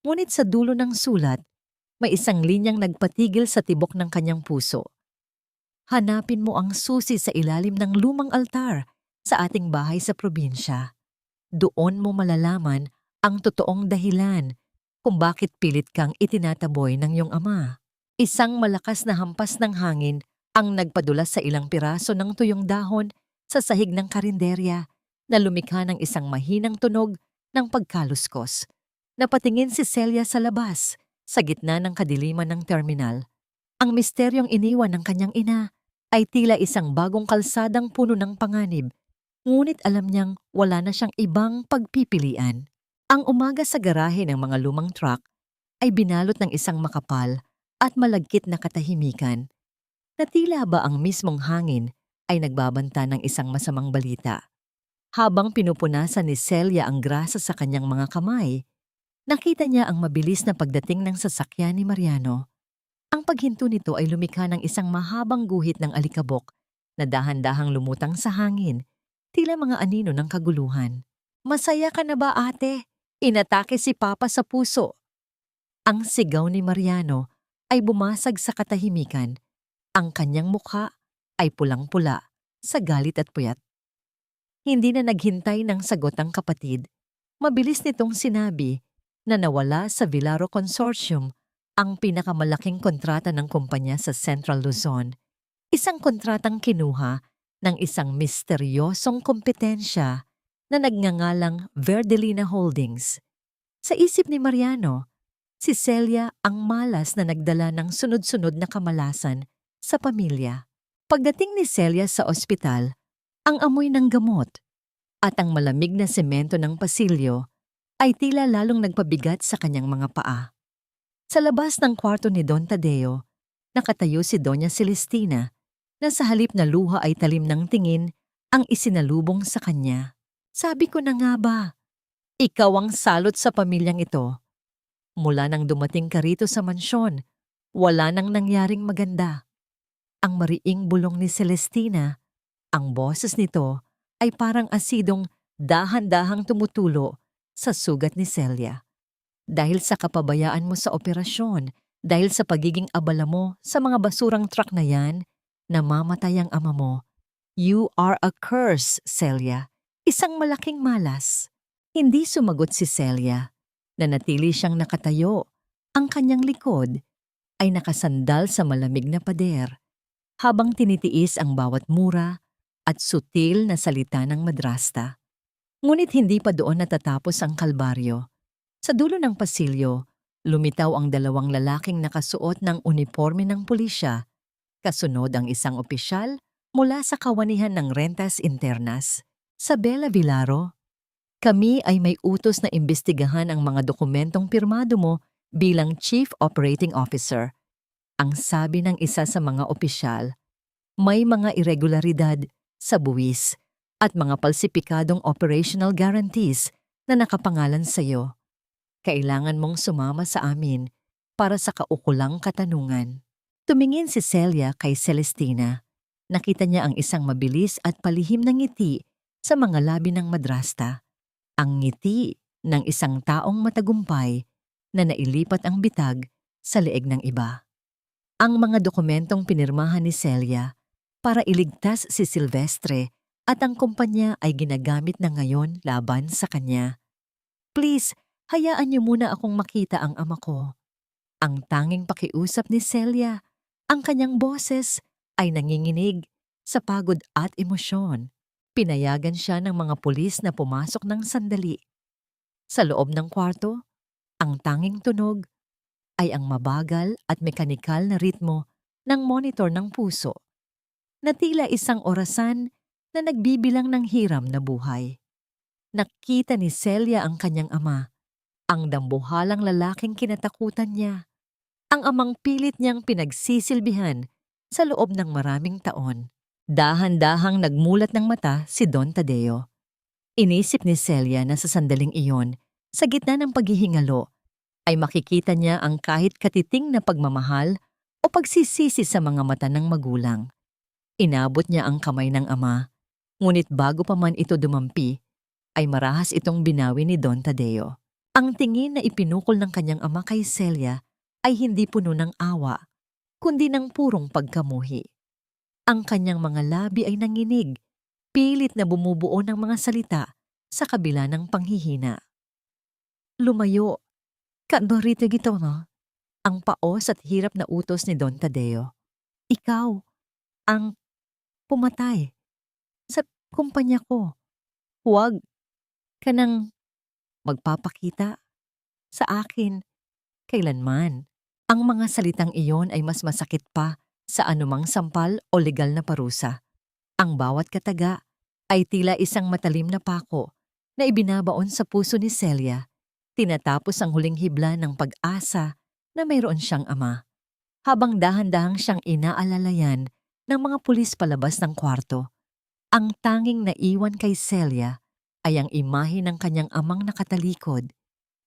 Ngunit sa dulo ng sulat, may isang linyang nagpatigil sa tibok ng kanyang puso. Hanapin mo ang susi sa ilalim ng lumang altar sa ating bahay sa probinsya. Doon mo malalaman ang totoong dahilan kung bakit pilit kang itinataboy ng iyong ama. Isang malakas na hampas ng hangin ang nagpadulas sa ilang piraso ng tuyong dahon sa sahig ng karinderya na lumikha ng isang mahinang tunog ng pagkaluskos. Napatingin si Celia sa labas, sa gitna ng kadiliman ng terminal. Ang misteryong iniwan ng kanyang ina ay tila isang bagong kalsadang puno ng panganib, ngunit alam niyang wala na siyang ibang pagpipilian. Ang umaga sa garahe ng mga lumang truck ay binalot ng isang makapal at malagkit na katahimikan, na tila ba ang mismong hangin ay nagbabanta ng isang masamang balita. Habang pinupunasan ni Celia ang grasa sa kanyang mga kamay, nakita niya ang mabilis na pagdating ng sasakyan ni Mariano. Ang paghinto nito ay lumikha ng isang mahabang guhit ng alikabok na dahan-dahang lumutang sa hangin, tila mga anino ng kaguluhan. Masaya ka na ba, ate? Inatake si Papa sa puso. Ang sigaw ni Mariano ay bumasag sa katahimikan. Ang kanyang mukha ay pulang-pula sa galit at puyat. Hindi na naghintay ng sagot ang kapatid. Mabilis nitong sinabi na nawala sa Villaro Consortium ang pinakamalaking kontrata ng kumpanya sa Central Luzon. Isang kontratang kinuha ng isang misteryosong kompetensya na nagngangalang Verdelina Holdings. Sa isip ni Mariano, si Celia ang malas na nagdala ng sunod-sunod na kamalasan sa pamilya. Pagdating ni Celia sa ospital, ang amoy ng gamot at ang malamig na semento ng pasilyo ay tila lalong nagpabigat sa kanyang mga paa. Sa labas ng kwarto ni Don Tadeo, nakatayo si Doña Celestina na sa halip na luha ay talim ng tingin ang isinalubong sa kanya. Sabi ko na nga ba, ikaw ang salot sa pamilyang ito. Mula nang dumating ka rito sa mansyon, wala nang nangyaring maganda. Ang mariing bulong ni Celestina, ang boses nito ay parang asidong dahan-dahang tumutulo sa sugat ni Celia. Dahil sa kapabayaan mo sa operasyon, dahil sa pagiging abala mo sa mga basurang truck na yan, namamatay ang ama mo. You are a curse, Celia. Isang malaking malas. Hindi sumagot si Celia. Nanatili siyang nakatayo. Ang kanyang likod ay nakasandal sa malamig na pader, habang tinitiis ang bawat mura at sutil na salita ng madrasta. Ngunit hindi pa doon natatapos ang kalbaryo. Sa dulo ng pasilyo, lumitaw ang dalawang lalaking nakasuot ng uniforme ng pulisya. Kasunod ang isang opisyal mula sa kawanihan ng Rentas Internas. Sa Bella Villaro, kami ay may utos na imbestigahan ang mga dokumentong pirmado mo bilang Chief Operating Officer. Ang sabi ng isa sa mga opisyal, may mga irregularidad sa buwis at mga palsipikadong operational guarantees na nakapangalan sa iyo. Kailangan mong sumama sa amin para sa kaukulang katanungan. Tumingin si Celia kay Celestina. Nakita niya ang isang mabilis at palihim na ngiti sa mga labi ng madrasta. Ang ngiti ng isang taong matagumpay na nailipat ang bitag sa leeg ng iba. Ang mga dokumentong pinirmahan ni Celia para iligtas si Silvestre at ang kumpanya ay ginagamit na ngayon laban sa kanya. Please, hayaan niyo muna akong makita ang ama ko. Ang tanging pakiusap ni Celia, ang kanyang boses ay nanginginig sa pagod at emosyon. Pinayagan siya ng mga pulis na pumasok ng sandali. Sa loob ng kwarto, ang tanging tunog ay ang mabagal at mekanikal na ritmo ng monitor ng puso, na tila isang orasan na nagbibilang ng hiram na buhay. Nakita ni Celia ang kanyang ama, ang dambuhalang lalaking kinatakutan niya, ang amang pilit niyang pinagsisilbihan sa loob ng maraming taon. Dahan-dahang nagmulat ng mata si Don Tadeo. Inisip ni Celia na sa sandaling iyon, sa gitna ng paghihingalo, ay makikita niya ang kahit katiting na pagmamahal o pagsisisi sa mga mata ng magulang. Inabot niya ang kamay ng ama, ngunit bago pa man ito dumampi, ay marahas itong binawi ni Don Tadeo. Ang tingin na ipinukol ng kanyang ama kay Celia ay hindi puno ng awa, kundi ng purong pagkamuhi. Ang kanyang mga labi ay nanginig, pilit na bumubuo ng mga salita sa kabila ng panghihina. Lumayo, kantorito gito no? Ang paos at hirap na utos ni Don Tadeo. Ikaw, ang pumatay sa kumpanya ko. Huwag ka nang magpapakita sa akin kailanman. Ang mga salitang iyon ay mas masakit pa sa anumang sampal o legal na parusa. Ang bawat kataga ay tila isang matalim na pako na ibinabaon sa puso ni Celia. Tinatapos ang huling hibla ng pag-asa na mayroon siyang ama, habang dahan-dahang siyang inaalalayan ng mga pulis palabas ng kwarto. Ang tanging naiwan kay Celia ay ang imahe ng kanyang amang nakatalikod.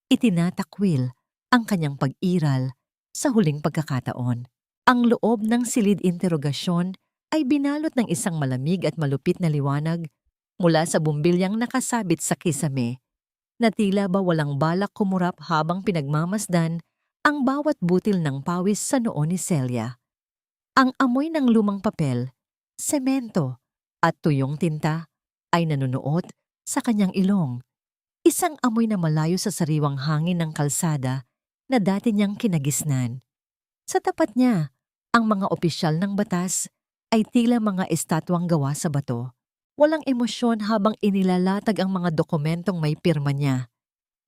Itinatakwil ang kanyang pag-iral sa huling pagkakataon. Ang loob ng silid interogasyon ay binalot ng isang malamig at malupit na liwanag mula sa bumbilyang nakasabit sa kisame, na tila ba walang balak kumurap habang pinagmamasdan ang bawat butil ng pawis sa noo ni Celia. Ang amoy ng lumang papel, semento at tuyong tinta ay nanunuot sa kanyang ilong. Isang amoy na malayo sa sariwang hangin ng kalsada na dati niyang kinagisnan. Sa tapat niya, ang mga opisyal ng batas ay tila mga estatwang gawa sa bato. Walang emosyon habang inilalatag ang mga dokumentong may pirma niya.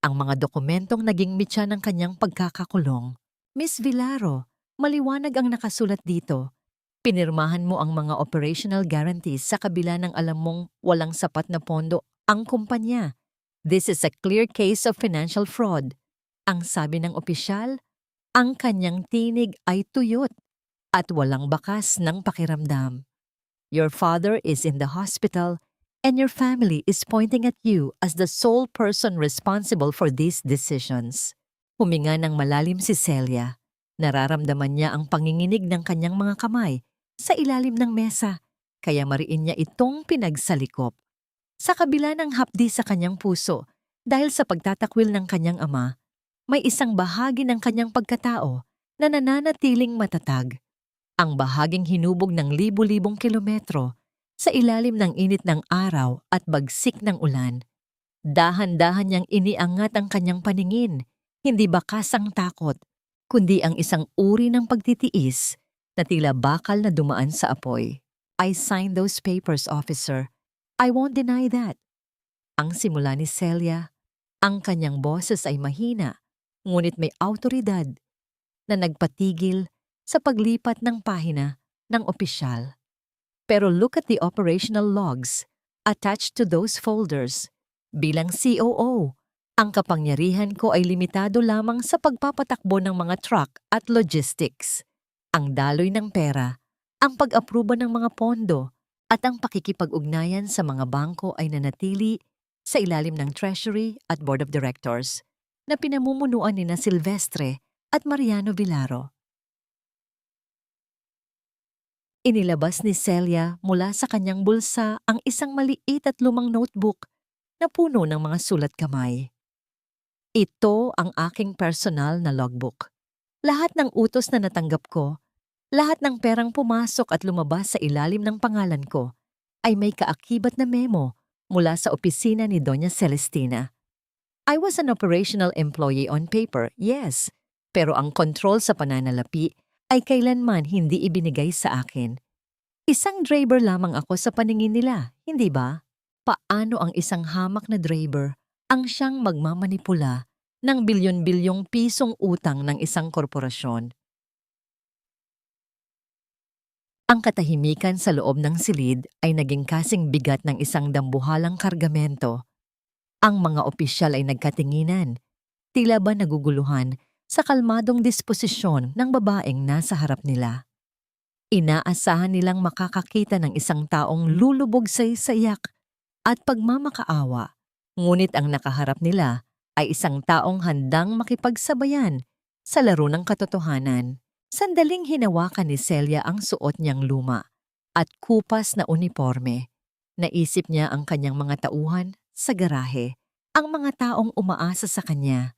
Ang mga dokumentong naging mitya ng kanyang pagkakakulong. Miss Villaro, maliwanag ang nakasulat dito. Pinirmahan mo ang mga operational guarantees sa kabila ng alam mong walang sapat na pondo ang kumpanya. This is a clear case of financial fraud. Ang sabi ng opisyal, ang kanyang tinig ay tuyot at walang bakas ng pakiramdam. Your father is in the hospital and your family is pointing at you as the sole person responsible for these decisions. Huminga ng malalim si Celia. Nararamdaman niya ang panginginig ng kanyang mga kamay sa ilalim ng mesa, kaya mariin niya itong pinagsalikop. Sa kabila ng hapdi sa kanyang puso, dahil sa pagtatakwil ng kanyang ama, may isang bahagi ng kanyang pagkatao na nananatiling matatag. Ang bahaging hinubog ng libu-libong kilometro sa ilalim ng init ng araw at bagsik ng ulan. Dahan-dahan niyang iniangat ang kanyang paningin, hindi bakas ang takot, kundi ang isang uri ng pagtitiis na tila bakal na dumaan sa apoy. I signed those papers, officer. I won't deny that. Ang simula ni Celia, ang kanyang boses ay mahina, ngunit may awtoridad na nagpatigil sa paglipat ng pahina ng opisyal. Pero look at the operational logs attached to those folders. Bilang COO, ang kapangyarihan ko ay limitado lamang sa pagpapatakbo ng mga truck at logistics. Ang daloy ng pera, ang pag-aproba ng mga pondo, at ang pakikipag-ugnayan sa mga bangko ay nanatili sa ilalim ng Treasury at Board of Directors na pinamumunuan ni Silvestre at Mariano Villaro. Inilabas ni Celia mula sa kanyang bulsa ang isang maliit at lumang notebook na puno ng mga sulat kamay. Ito ang aking personal na logbook. Lahat ng utos na natanggap ko, lahat ng perang pumasok at lumabas sa ilalim ng pangalan ko, ay may kaakibat na memo mula sa opisina ni Doña Celestina. I was an operational employee on paper, yes, pero ang control sa pananalapi ay kailanman hindi ibinigay sa akin. Isang driver lamang ako sa paningin nila, hindi ba? Paano ang isang hamak na driver ang siyang magmamanipula ng bilyon-bilyong pisong utang ng isang korporasyon? Ang katahimikan sa loob ng silid ay naging kasing bigat ng isang dambuhalang kargamento. Ang mga opisyal ay nagkatinginan, tila ba naguguluhan sa kalmadong disposisyon ng babaeng nasa harap nila. Inaasahan nilang makakakita ng isang taong lulubog sa iyak at pagmamakaawa, ngunit ang nakaharap nila ay isang taong handang makipagsabayan sa laro ng katotohanan. Sandaling hinawakan ni Celia ang suot niyang luma at kupas na uniforme. Naisip niya ang kanyang mga tauhan sa garahe, ang mga taong umaasa sa kanya.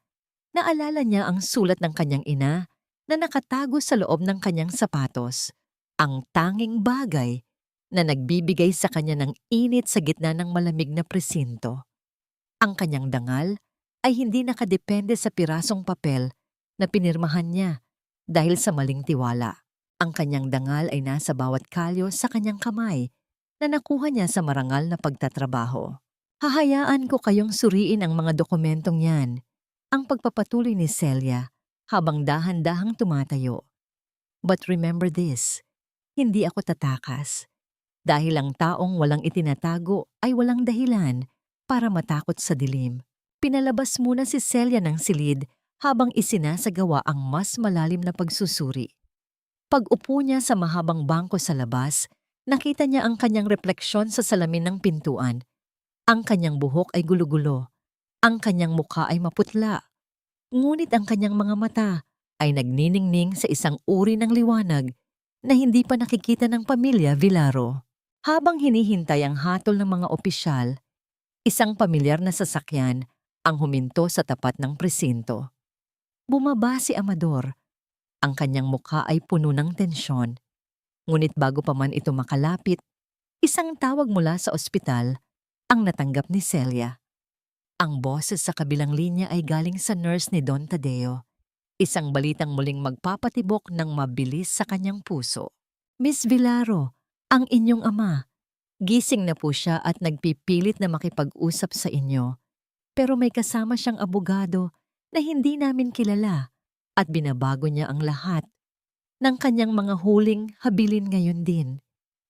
Naalala niya ang sulat ng kanyang ina na nakatago sa loob ng kanyang sapatos, ang tanging bagay na nagbibigay sa kanya ng init sa gitna ng malamig na presinto. Ang kanyang dangal ay hindi nakadepende sa pirasong papel na pinirmahan niya dahil sa maling tiwala. Ang kanyang dangal ay nasa bawat kalyo sa kanyang kamay na nakuha niya sa marangal na pagtatrabaho. Hahayaan ko kayong suriin ang mga dokumentong yan, ang pagpapatuloy ni Celia habang dahan-dahang tumatayo. But remember this, hindi ako tatakas. Dahil ang taong walang itinatago ay walang dahilan para matakot sa dilim. Pinalabas muna si Celia ng silid habang isinasagawa ang mas malalim na pagsusuri. Pag-upo niya sa mahabang bangko sa labas, nakita niya ang kanyang refleksyon sa salamin ng pintuan. Ang kanyang buhok ay gulo-gulo. Ang kanyang mukha ay maputla. Ngunit ang kanyang mga mata ay nagniningning sa isang uri ng liwanag na hindi pa nakikita ng pamilya Villaro. Habang hinihintay ang hatol ng mga opisyal, isang pamilyar na sasakyan ang huminto sa tapat ng presinto. Bumaba si Amador. Ang kanyang mukha ay puno ng tensyon. Ngunit bago pa man ito makalapit, isang tawag mula sa ospital ang natanggap ni Celia. Ang boses sa kabilang linya ay galing sa nurse ni Don Tadeo. Isang balitang muling magpapatibok ng mabilis sa kanyang puso. Miss Villaro, ang inyong ama. Gising na po siya at nagpipilit na makipag-usap sa inyo. Pero may kasama siyang abogado na hindi namin kilala at binabago niya ang lahat ng kanyang mga huling habilin ngayon din.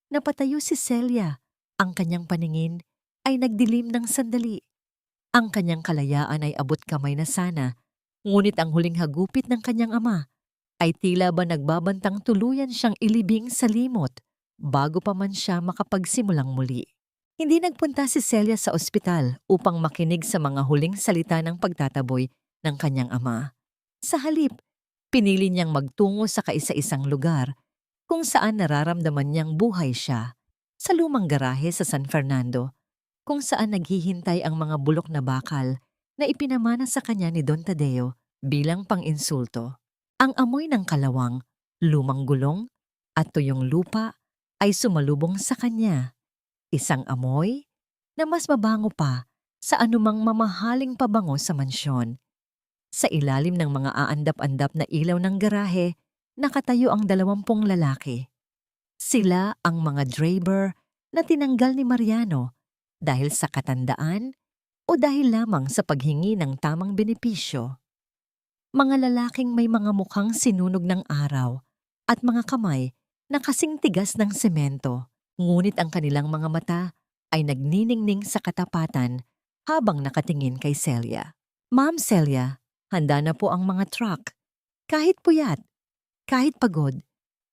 Napatayo si Celia. Ang kanyang paningin ay nagdilim ng sandali. Ang kanyang kalayaan ay abot kamay na sana, ngunit ang huling hagupit ng kanyang ama ay tila ba nagbabantang tuluyan siyang ilibing sa limot. bago pa man siya makapagsimulang muli. Hindi nagpunta si Celia sa ospital upang makinig sa mga huling salita ng pagtataboy ng kanyang ama. Sa halip, pinili niyang magtungo sa kaisa-isang lugar kung saan nararamdaman niyang buhay siya, sa lumang garahe sa San Fernando, kung saan naghihintay ang mga bulok na bakal na ipinamana sa kanya ni Don Tadeo bilang pang-insulto. Ang amoy ng kalawang, lumang gulong at tuyong lupa ay sumalubong sa kanya. Isang amoy na mas mabango pa sa anumang mamahaling pabango sa mansyon. Sa ilalim ng mga aandap-andap na ilaw ng garahe, nakatayo ang 20 lalaki. Sila ang mga Draper na tinanggal ni Mariano dahil sa katandaan o dahil lamang sa paghingi ng tamang benepisyo. Mga lalaking may mga mukhang sinunog ng araw at mga kamay na kasing tigas ng semento, ngunit ang kanilang mga mata ay nagniningning sa katapatan habang nakatingin kay Celia. Ma'am Celia, handa na po ang mga truck. Kahit puyat, kahit pagod,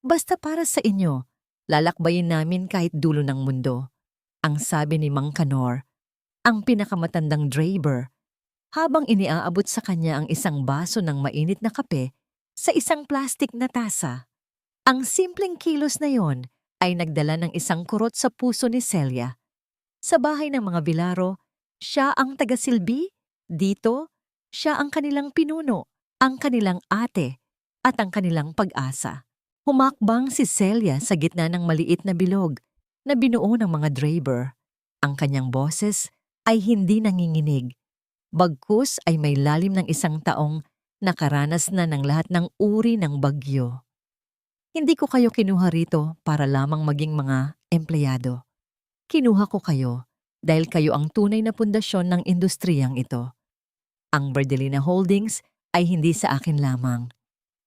basta para sa inyo, lalakbayin namin kahit dulo ng mundo. Ang sabi ni Mang Canor, ang pinakamatandang Draper, habang iniaabot sa kanya ang isang baso ng mainit na kape sa isang plastik na tasa. Ang simpleng kilos na yon ay nagdala ng isang kurot sa puso ni Celia. Sa bahay ng mga Vilaro, siya ang tagasilbi. Dito, siya ang kanilang pinuno, ang kanilang ate, at ang kanilang pag-asa. Humakbang si Celia sa gitna ng maliit na bilog na binuo ng mga Draper. Ang kanyang boses ay hindi nanginginig. Bagkus ay may lalim ng isang taong nakaranas na ng lahat ng uri ng bagyo. Hindi ko kayo kinuha rito para lamang maging mga empleyado. Kinuha ko kayo dahil kayo ang tunay na pundasyon ng industriyang ito. Ang Berdelina Holdings ay hindi sa akin lamang.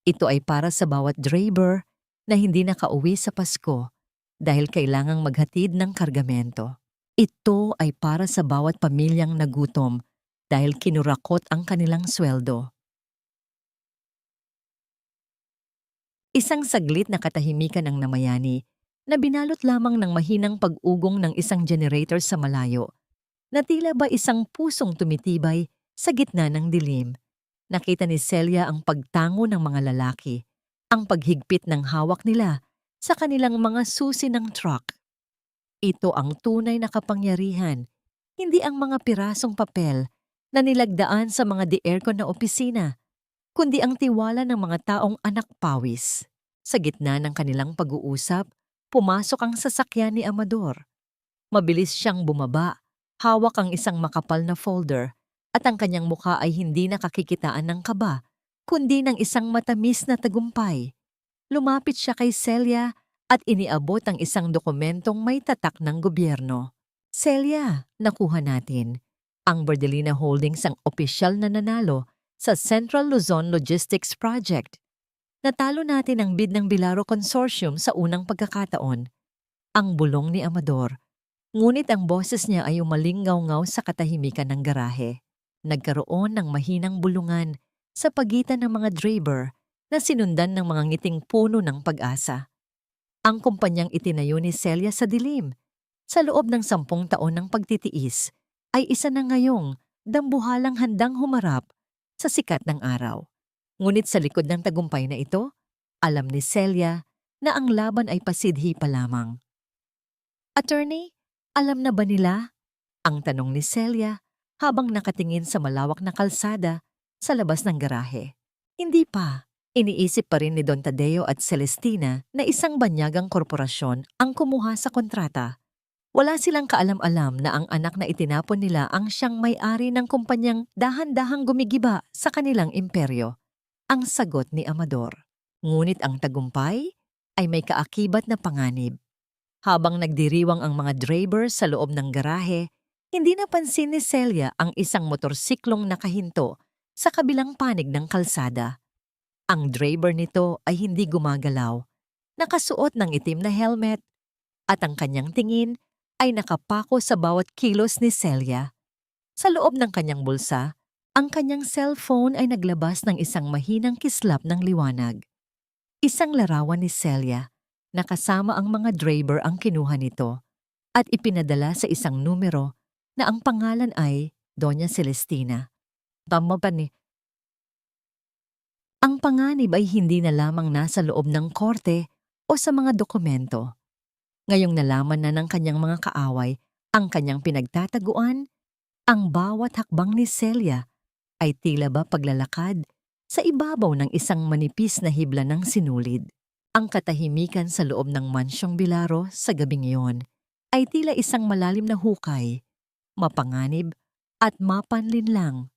Ito ay para sa bawat Draper na hindi nakauwi sa Pasko dahil kailangang maghatid ng kargamento. Ito ay para sa bawat pamilyang nagutom dahil kinurakot ang kanilang sweldo. Isang saglit na katahimikan ng namayani na binalot lamang ng mahinang pag-ugong ng isang generator sa malayo, na tila ba isang pusong tumitibay sa gitna ng dilim. Nakita ni Celia ang pagtango ng mga lalaki, ang paghigpit ng hawak nila sa kanilang mga susi ng truck. Ito ang tunay na kapangyarihan, hindi ang mga pirasong papel na nilagdaan sa mga de-aircon na opisina, kundi ang tiwala ng mga taong anak pawis. Sa gitna ng kanilang pag-uusap, pumasok ang sasakyan ni Amador. Mabilis siyang bumaba, hawak ang isang makapal na folder, at ang kanyang mukha ay hindi nakakikitaan ng kaba, kundi ng isang matamis na tagumpay. Lumapit siya kay Celia at iniabot ang isang dokumentong may tatak ng gobyerno. Celia, nakuha natin. Ang Berdelina Holdings ang opisyal na nanalo sa Central Luzon Logistics Project. Natalo natin ang bid ng Vilaro Consortium sa unang pagkakataon. Ang bulong ni Amador. Ngunit ang boses niya ay umalingaw-ngaw sa katahimikan ng garahe. Nagkaroon ng mahinang bulungan sa pagitan ng mga Draper na sinundan ng mga ngiting puno ng pag-asa. Ang kumpanyang itinayo ni Celia sa dilim, sa loob ng 10 taon ng pagtitiis, ay isa na ngayong dambuhalang handang humarap sa sikat ng araw. Ngunit sa likod ng tagumpay na ito, alam ni Celia na ang laban ay pasidhi pa lamang. Attorney, alam na ba nila? Ang tanong ni Celia habang nakatingin sa malawak na kalsada sa labas ng garahe. Hindi pa. Iniisip pa rin ni Don Tadeo at Celestina na isang banyagang korporasyon ang kumuha sa kontrata. Wala silang kaalam-alam na ang anak na itinapon nila ang siyang may-ari ng kumpanyang dahan-dahang gumigiba sa kanilang imperyo. Ang sagot ni Amador. Ngunit ang tagumpay ay may kaakibat na panganib. Habang nagdiriwang ang mga Draper sa loob ng garahe, hindi napansin ni Celia ang isang motorsiklong nakahinto sa kabilang panig ng kalsada. Ang Draper nito ay hindi gumagalaw, nakasuot ng itim na helmet, at ang kanyang tingin ay nakapako sa bawat kilos ni Celia. Sa loob ng kanyang bulsa, ang kanyang cellphone ay naglabas ng isang mahinang kislap ng liwanag. Isang larawan ni Celia Nakasama ang mga driver ang kinuha nito at ipinadala sa isang numero na ang pangalan ay Doña Celestina. Tama ba ni? Ang panganib ay hindi na lamang nasa loob ng korte o sa mga dokumento. Ngayong nalaman na ng kanyang mga kaaway ang kanyang pinagtataguan, ang bawat hakbang ni Celia ay tila ba paglalakad sa ibabaw ng isang manipis na hibla ng sinulid. Ang katahimikan sa loob ng mansyong Bilaro sa gabing iyon ay tila isang malalim na hukay, mapanganib at mapanlinlang.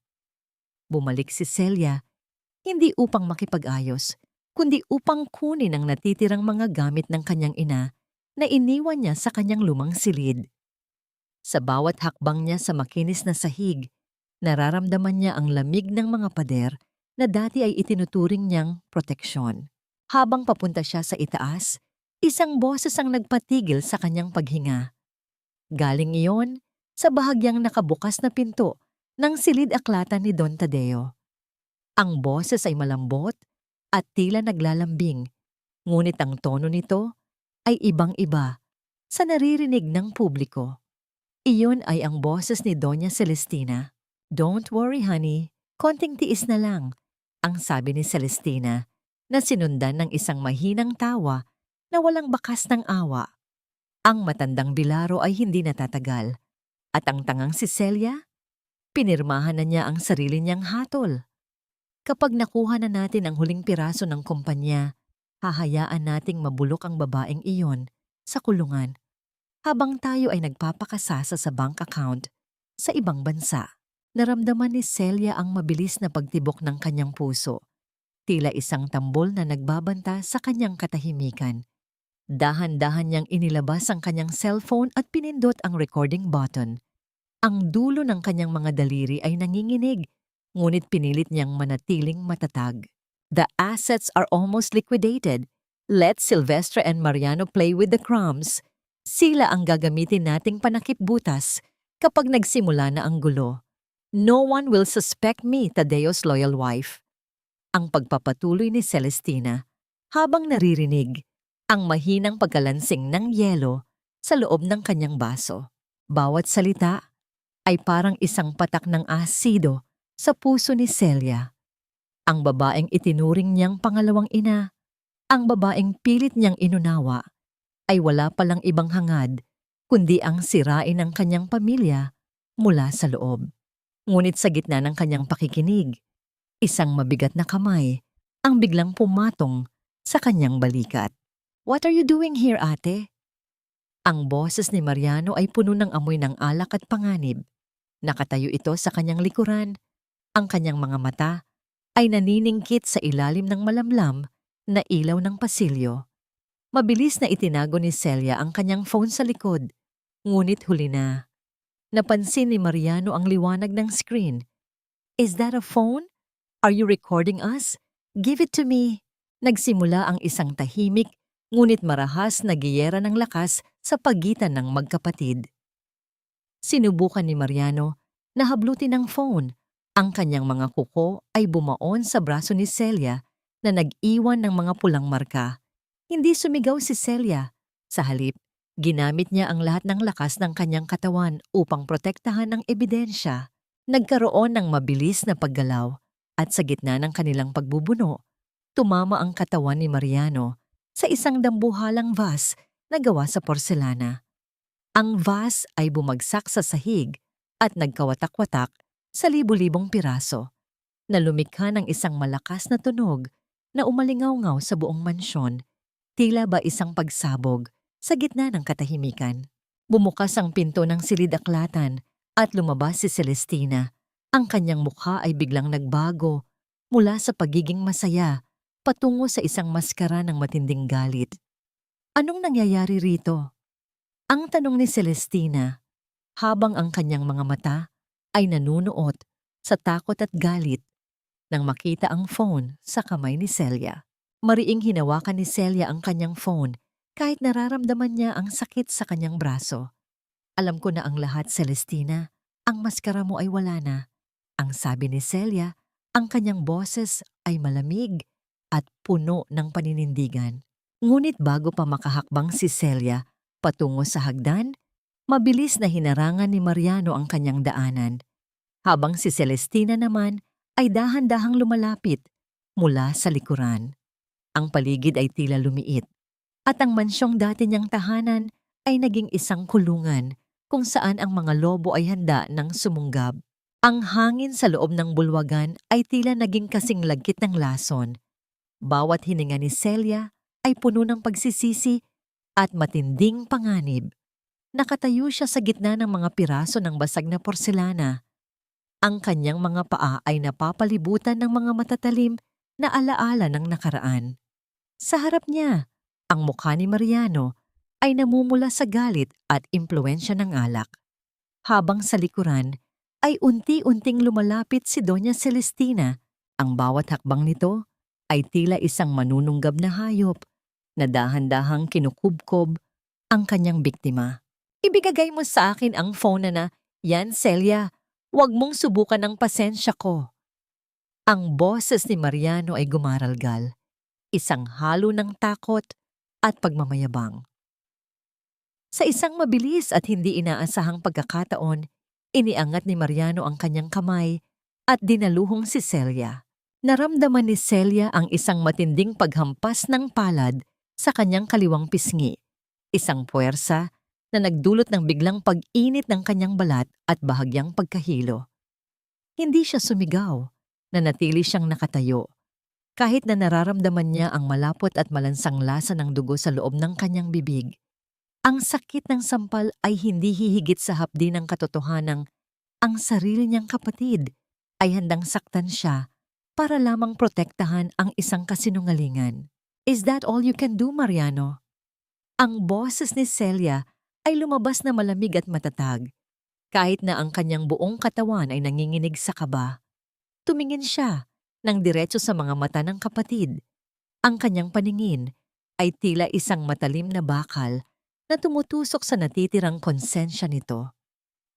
Bumalik si Celia, hindi upang makipag-ayos, kundi upang kunin ang natitirang mga gamit ng kanyang ina na iniwan niya sa kanyang lumang silid. Sa bawat hakbang niya sa makinis na sahig, nararamdaman niya ang lamig ng mga pader na dati ay itinuturing niyang proteksyon. Habang papunta siya sa itaas, isang boses ang nagpatigil sa kanyang paghinga. Galing iyon sa bahagyang nakabukas na pinto ng silid-aklatan ni Don Tadeo. Ang boses ay malambot at tila naglalambing, ngunit ang tono nito ay ibang-iba sa naririnig ng publiko. Iyon ay ang boses ni Doña Celestina. "Don't worry, honey. Konting tiis na lang," ang sabi ni Celestina, na sinundan ng isang mahinang tawa na walang bakas ng awa. Ang matandang Bilaro ay hindi natatagal, at ang tangang si Celia, pinirmahan na niya ang sarili niyang hatol. Kapag nakuha na natin ang huling piraso ng kumpanya, hahayaan nating mabulok ang babaeng iyon sa kulungan habang tayo ay nagpapakasasa sa bank account sa ibang bansa. Naramdaman ni Celia ang mabilis na pagtibok ng kanyang puso, tila isang tambol na nagbabanta sa kanyang katahimikan. Dahan-dahan niyang inilabas ang kanyang cellphone at pinindot ang recording button. Ang dulo ng kanyang mga daliri ay nanginginig, ngunit pinilit niyang manatiling matatag. "The assets are almost liquidated. Let Silvestre and Mariano play with the crumbs. Sila ang gagamitin nating panakip butas kapag nagsimula na ang gulo. No one will suspect me, Tadeo's loyal wife." Ang pagpapatuloy ni Celestina habang naririnig ang mahinang pagkalansing ng yelo sa loob ng kanyang baso. Bawat salita ay parang isang patak ng asido sa puso ni Celia. Ang babaeng itinuring niyang pangalawang ina, ang babaeng pilit niyang inunawa, ay wala palang ibang hangad kundi ang sirain ng kanyang pamilya mula sa loob. Ngunit sa gitna ng kanyang pakikinig, isang mabigat na kamay ang biglang pumatong sa kanyang balikat. "What are you doing here, ate?" Ang boses ni Mariano ay puno ng amoy ng alak at panganib. Nakatayo ito sa kanyang likuran. Ang kanyang mga mata ay naniningkit sa ilalim ng malamlam na ilaw ng pasilyo. Mabilis na itinago ni Celia ang kanyang phone sa likod, ngunit huli na. Napansin ni Mariano ang liwanag ng screen. "Is that a phone? Are you recording us? Give it to me." Nagsimula ang isang tahimik, ngunit marahas na giyera ng lakas sa pagitan ng magkapatid. Sinubukan ni Mariano na hablutin ang phone. Ang kanyang mga kuko ay bumaon sa braso ni Celia na nag-iwan ng mga pulang marka. Hindi sumigaw si Celia. Sa halip, ginamit niya ang lahat ng lakas ng kanyang katawan upang protektahan ang ebidensya. Nagkaroon ng mabilis na paggalaw at sa gitna ng kanilang pagbubuno, tumama ang katawan ni Mariano sa isang dambuhalang vase na gawa sa porselana. Ang vase ay bumagsak sa sahig at nagkawatak-watak sa libu-libong piraso, na lumikha ng isang malakas na tunog na umalingaw-ngaw sa buong mansyon, tila ba isang pagsabog sa gitna ng katahimikan. Bumukas ang pinto ng silid-aklatan at lumabas si Celestina. Ang kanyang mukha ay biglang nagbago mula sa pagiging masaya patungo sa isang maskara ng matinding galit. "Anong nangyayari rito?" ang tanong ni Celestina, habang ang kanyang mga mata ay nanunuot sa takot at galit nang makita ang phone sa kamay ni Celia. Mariing hinawakan ni Celia ang kanyang phone kahit nararamdaman niya ang sakit sa kanyang braso. "Alam ko na ang lahat, Celestina. Ang maskara mo ay wala na," ang sabi ni Celia. Ang kanyang boses ay malamig at puno ng paninindigan. Ngunit bago pa makahakbang si Celia patungo sa hagdan, mabilis na hinarangan ni Mariano ang kanyang daanan, habang si Celestina naman ay dahan-dahang lumalapit mula sa likuran. Ang paligid ay tila lumiit, at ang mansyong dati niyang tahanan ay naging isang kulungan kung saan ang mga lobo ay handa ng sumunggab. Ang hangin sa loob ng bulwagan ay tila naging kasing lagkit ng lason. Bawat hininga ni Celia ay puno ng pagsisisi at matinding panganib. Nakatayo siya sa gitna ng mga piraso ng basag na porselana. Ang kanyang mga paa ay napapalibutan ng mga matatalim na alaala ng nakaraan. Sa harap niya, ang mukha ni Mariano ay namumula sa galit at impluwensya ng alak. Habang sa likuran ay unti-unting lumalapit si Doña Celestina. Ang bawat hakbang nito ay tila isang manununggab na hayop na dahan-dahang kinukubkob ang kanyang biktima. Ibigay mo sa akin ang phone na yan, Celia. Huwag mong subukan ang pasensya ko. Ang boses ni Mariano ay gumaralgal, isang halo ng takot at pagmamayabang. Sa isang mabilis at hindi inaasahang pagkakataon, iniangat ni Mariano ang kanyang kamay at dinaluhong si Celia. Naramdaman ni Celia ang isang matinding paghampas ng palad sa kanyang kaliwang pisngi, isang puwersa na nagdulot ng biglang pag-init ng kanyang balat at bahagyang pagkahilo. Hindi siya sumigaw, nanatili siyang nakatayo, kahit na nararamdaman niya ang malapot at malansang lasa ng dugo sa loob ng kanyang bibig. Ang sakit ng sampal ay hindi hihigit sa hapdi ng katotohanang ang sarili niyang kapatid ay handang saktan siya para lamang protektahan ang isang kasinungalingan. Is that all you can do, Mariano? Ang boses ni Celia ay lumabas na malamig at matatag. Kahit na ang kanyang buong katawan ay nanginginig sa kaba, tumingin siya ng diretso sa mga mata ng kapatid. Ang kanyang paningin ay tila isang matalim na bakal na tumutusok sa natitirang konsensya nito.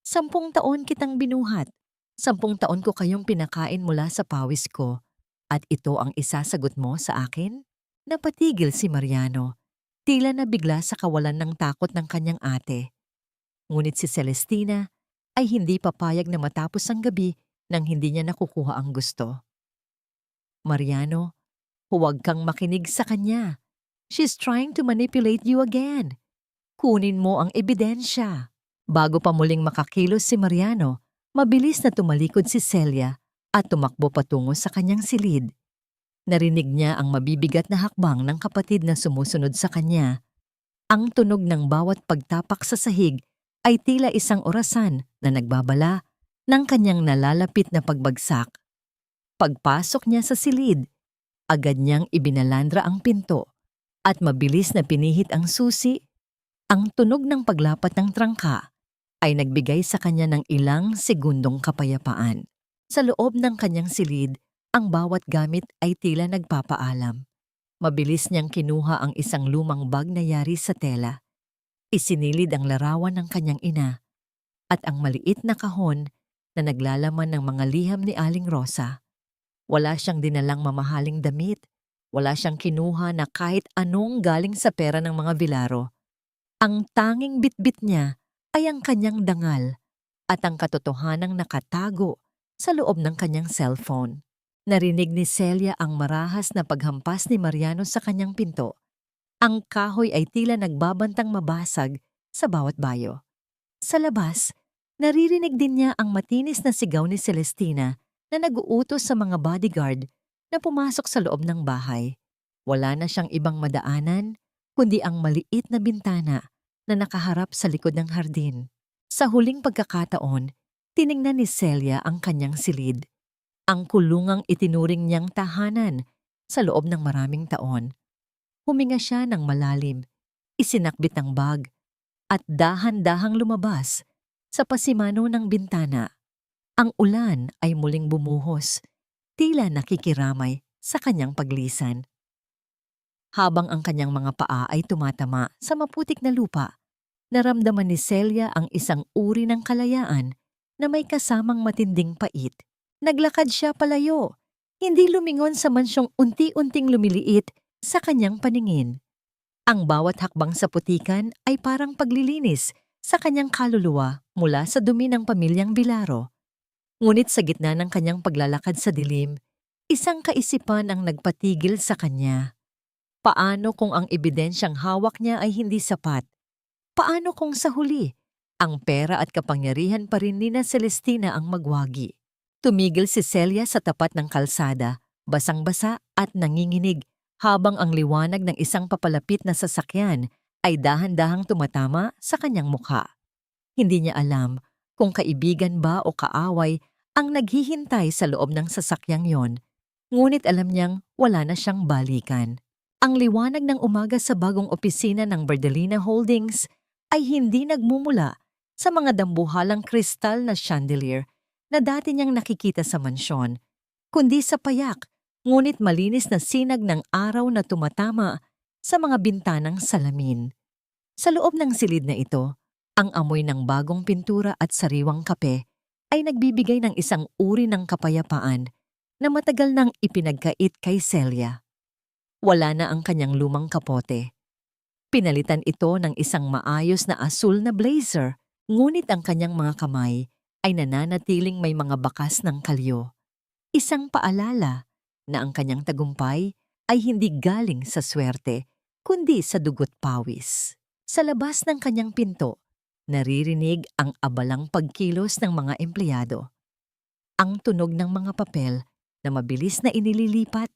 10 taon kitang binuhat. 10 taon ko kayong pinakain mula sa pawis ko. At ito ang isasagot mo sa akin? Napatigil si Mariano, tila nabigla sa kawalan ng takot ng kanyang ate. Ngunit si Celestina ay hindi papayag na matapos ang gabi nang hindi niya nakukuha ang gusto. Mariano, huwag kang makinig sa kanya. She's trying to manipulate you again. Kunin mo ang ebidensya. Bago pa muling makakilos si Mariano, mabilis na tumalikod si Celia at tumakbo patungo sa kanyang silid. Narinig niya ang mabibigat na hakbang ng kapatid na sumusunod sa kanya. Ang tunog ng bawat pagtapak sa sahig ay tila isang orasan na nagbabala ng kanyang nalalapit na pagbagsak. Pagpasok niya sa silid, agad niyang ibinalandra ang pinto at mabilis na pinihit ang susi. Ang tunog ng paglapat ng trangka ay nagbigay sa kanya ng ilang segundong kapayapaan. Sa loob ng kanyang silid, ang bawat gamit ay tila nagpapaalam. Mabilis niyang kinuha ang isang lumang bag na yari sa tela. Isinilid ang larawan ng kanyang ina at ang maliit na kahon na naglalaman ng mga liham ni Aling Rosa. Wala siyang dinalang mamahaling damit. Wala siyang kinuha na kahit anong galing sa pera ng mga Vilaro. Ang tanging bitbit niya ay ang kanyang dangal at ang katotohanang nakatago sa loob ng kanyang cellphone. Narinig ni Celia ang marahas na paghampas ni Mariano sa kanyang pinto. Ang kahoy ay tila nagbabantang mabasag sa bawat bayo. Sa labas, naririnig din niya ang matinis na sigaw ni Celestina na nag-uutos sa mga bodyguard na pumasok sa loob ng bahay. Wala na siyang ibang madaanan kundi ang maliit na bintana na nakaharap sa likod ng hardin. Sa huling pagkakataon, tiningnan ni Celia ang kanyang silid, ang kulungang itinuring niyang tahanan sa loob ng maraming taon. Huminga siya ng malalim, isinakbit ang bag, at dahan-dahang lumabas sa pasimano ng bintana. Ang ulan ay muling bumuhos, tila nakikiramay sa kanyang paglisan. Habang ang kanyang mga paa ay tumatama sa maputik na lupa, naramdaman ni Celia ang isang uri ng kalayaan na may kasamang matinding pait. Naglakad siya palayo, hindi lumingon sa mansyong unti-unting lumiliit sa kanyang paningin. Ang bawat hakbang sa putikan ay parang paglilinis sa kanyang kaluluwa mula sa dumi ng pamilyang Vilaro. Ngunit sa gitna ng kanyang paglalakad sa dilim, isang kaisipan ang nagpatigil sa kanya. Paano kung ang ebidensyang hawak niya ay hindi sapat? Paano kung sa huli, ang pera at kapangyarihan pa rin ni na Celestina ang magwagi? Tumigil si Celia sa tapat ng kalsada, basang-basa at nanginginig habang ang liwanag ng isang papalapit na sasakyan ay dahan-dahang tumatama sa kanyang mukha. Hindi niya alam kung kaibigan ba o kaaway ang naghihintay sa loob ng sasakyang yon, ngunit alam niyang wala na siyang balikan. Ang liwanag ng umaga sa bagong opisina ng Berdelina Holdings ay hindi nagmumula sa mga dambuhalang kristal na chandelier na dati niyang nakikita sa mansyon, kundi sa payak ngunit malinis na sinag ng araw na tumatama sa mga bintanang salamin. Sa loob ng silid na ito, ang amoy ng bagong pintura at sariwang kape ay nagbibigay ng isang uri ng kapayapaan na matagal nang ipinagkait kay Celia. Wala na ang kanyang lumang kapote. Pinalitan ito ng isang maayos na asul na blazer, ngunit ang kanyang mga kamay ay nananatiling may mga bakas ng kalyo. Isang paalala na ang kanyang tagumpay ay hindi galing sa swerte, kundi sa dugo't pawis. Sa labas ng kanyang pinto, naririnig ang abalang pagkilos ng mga empleyado. Ang tunog ng mga papel na mabilis na inililipat,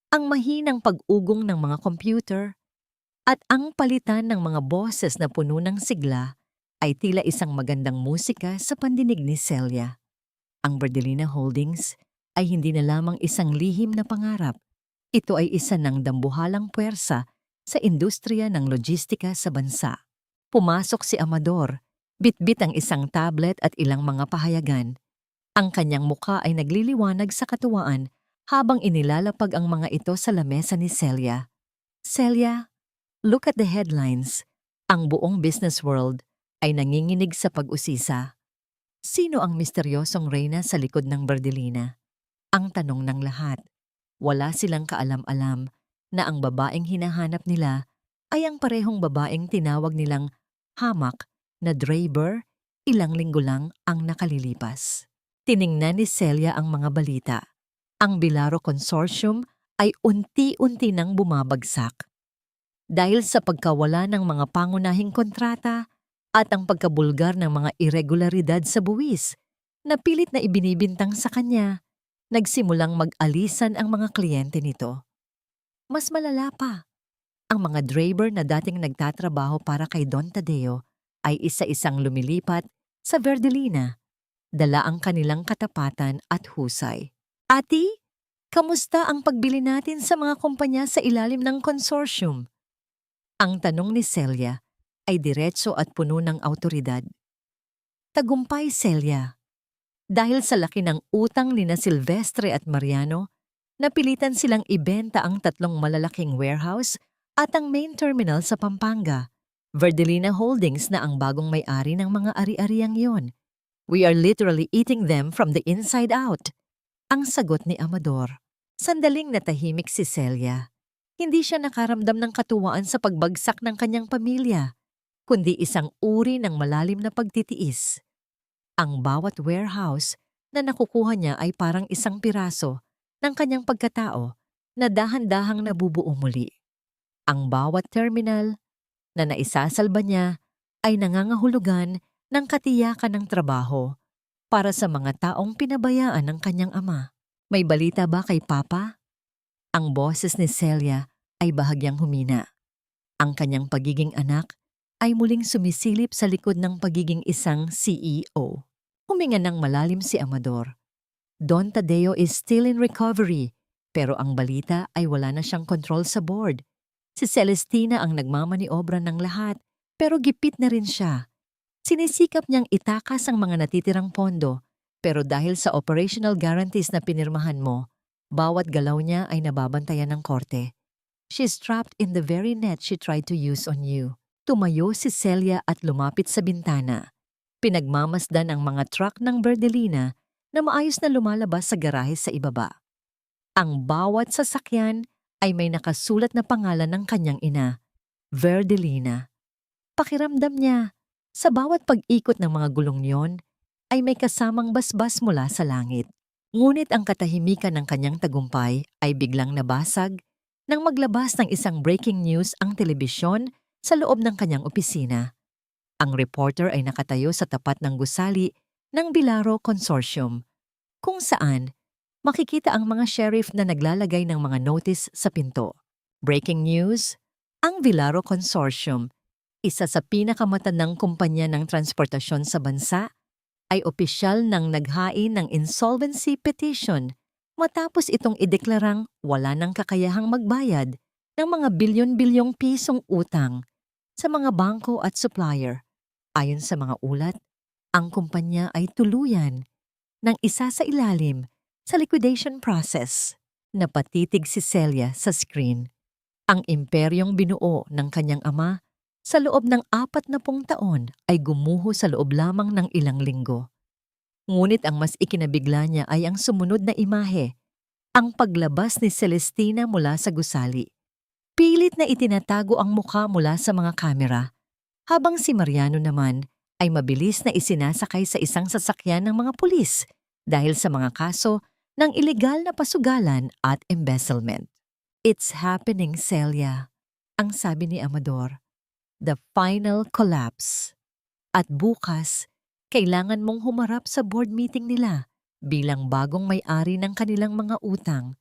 ang mahinang pag-ugong ng mga computer, at ang palitan ng mga boses na puno ng sigla ay tila isang magandang musika sa pandinig ni Celia. Ang Berdelina Holdings ay hindi na lamang isang lihim na pangarap. Ito ay isa ng dambuhalang puwersa sa industriya ng logistika sa bansa. Pumasok si Amador, bitbit ang isang tablet at ilang mga pahayagan. Ang kanyang mukha ay nagliliwanag sa katuwaan habang inilalapag ang mga ito sa lamesa ni Celia. Celia, look at the headlines. Ang buong business world ay nanginginig sa pag-usisa. Sino ang misteryosong reyna sa likod ng Berdelina? Ang tanong ng lahat. Wala silang kaalam-alam na ang babaeng hinahanap nila ay ang parehong babaeng tinawag nilang hamak na Draper ilang linggo lang ang nakalilipas. Tiningnan ni Celia ang mga balita. Ang Vilaro Consortium ay unti-unti nang bumabagsak. Dahil sa pagkawala ng mga pangunahing kontrata at ang pagkabulgar ng mga irregularidad sa buwis, na pilit na ibinibintang sa kanya, nagsimulang mag-alisan ang mga kliyente nito. Mas malala pa, ang mga Draper na dating nagtatrabaho para kay Don Tadeo ay isa-isang lumilipat sa Berdelina, dala ang kanilang katapatan at husay. Ati, kamusta ang pagbili natin sa mga kumpanya sa ilalim ng consortium? Ang tanong ni Celia ay diretso at puno ng awtoridad. Tagumpay, Celia. Dahil sa laki ng utang ni na Silvestre at Mariano, napilitan silang ibenta ang 3 malalaking warehouse at ang main terminal sa Pampanga. Berdelina Holdings na ang bagong may-ari ng mga ari-ariang yon. We are literally eating them from the inside out. Ang sagot ni Amador. Sandaling natahimik si Celia. Hindi siya nakaramdam ng katuwaan sa pagbagsak ng kanyang pamilya, kundi isang uri ng malalim na pagtitiis. Ang bawat warehouse na nakukuha niya ay parang isang piraso ng kanyang pagkatao na dahan-dahang nabubuo muli. Ang bawat terminal na naisasalba niya ay nangangahulugan ng katiyakan ng trabaho para sa mga taong pinabayaan ng kanyang ama. May balita ba kay Papa? Ang boses ni Celia ay bahagyang humina. Ang kanyang pagiging anak ay muling sumisilip sa likod ng pagiging isang CEO. Huminga ng malalim si Amador. Don Tadeo is still in recovery, pero ang balita ay wala na siyang control sa board. Si Celestina ang nagmamaniobra ng lahat, pero gipit na rin siya. Sinisikap niyang itakas ang mga natitirang pondo, pero dahil sa operational guarantees na pinirmahan mo, bawat galaw niya ay nababantayan ng korte. She's trapped in the very net she tried to use on you. Tumayo si Celia at lumapit sa bintana. Pinagmamasdan ang mga truck ng Berdelina na maayos na lumalabas sa garahe sa ibaba. Ang bawat sasakyan ay may nakasulat na pangalan ng kanyang ina, Verdelina. Pakiramdam niya, sa bawat pag-ikot ng mga gulong yon, ay may kasamang basbas mula sa langit. Ngunit ang katahimikan ng kanyang tagumpay ay biglang nabasag nang maglabas ng isang breaking news ang telebisyon sa loob ng kanyang opisina. Ang reporter ay nakatayo sa tapat ng gusali ng Bilaro Consortium, kung saan makikita ang mga sheriff na naglalagay ng mga notice sa pinto. Breaking news, ang Bilaro Consortium, isa sa pinakamatandang kumpanya ng transportasyon sa bansa, ay opisyal nang naghain ng insolvency petition matapos itong ideklarang wala ng kakayahang magbayad ng mga bilyon-bilyong pisong utang sa mga bangko at supplier. Ayon sa mga ulat, ang kumpanya ay tuluyan ng isa sa ilalim sa liquidation process. Napatitig si Celia sa screen. Ang imperyong binuo ng kanyang ama sa loob ng 40 taon ay gumuho sa loob lamang ng ilang linggo. Ngunit ang mas ikinabigla niya ay ang sumunod na imahe, ang paglabas ni Celestina mula sa gusali. Pilit na itinatago ang mukha mula sa mga kamera, habang si Mariano naman ay mabilis na isinasakay sa isang sasakyan ng mga pulis dahil sa mga kaso ng ilegal na pasugalan at embezzlement. "It's happening, Celia," ang sabi ni Amador. "The final collapse. At bukas, kailangan mong humarap sa board meeting nila bilang bagong may-ari ng kanilang mga utang.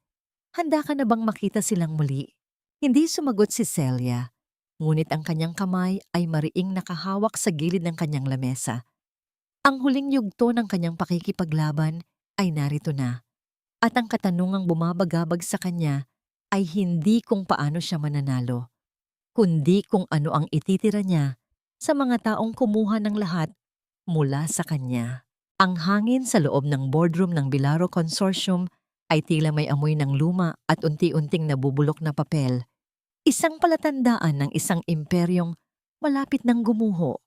Handa ka na bang makita silang muli?" Hindi sumagot si Celia, ngunit ang kanyang kamay ay mariing nakahawak sa gilid ng kanyang lamesa. Ang huling yugto ng kanyang pakikipaglaban ay narito na, at ang katanungang bumabagabag sa kanya ay hindi kung paano siya mananalo, kundi kung ano ang ititira niya sa mga taong kumuha ng lahat mula sa kanya. Ang hangin sa loob ng boardroom ng Bilaro Consortium ay tila may amoy ng luma at unti-unting nabubulok na papel, isang palatandaan ng isang imperyong malapit ng gumuho.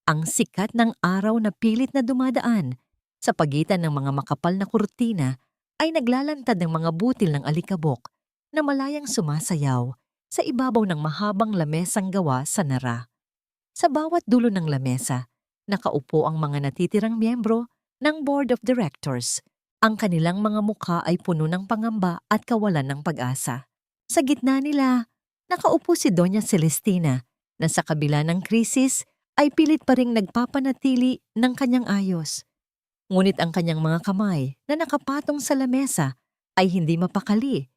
Ang sikat ng araw na pilit na dumadaan sa pagitan ng mga makapal na kurtina ay naglalantad ng mga butil ng alikabok na malayang sumasayaw sa ibabaw ng mahabang lamesang gawa sa nara. Sa bawat dulo ng lamesa, nakaupo ang mga natitirang miyembro ng Board of Directors. Ang kanilang mga mukha ay puno ng pangamba at kawalan ng pag-asa. Sa gitna nila, nakaupo si Doña Celestina na sa kabila ng krisis ay pilit pa ring nagpapanatili ng kanyang ayos. Ngunit ang kanyang mga kamay na nakapatong sa lamesa ay hindi mapakali.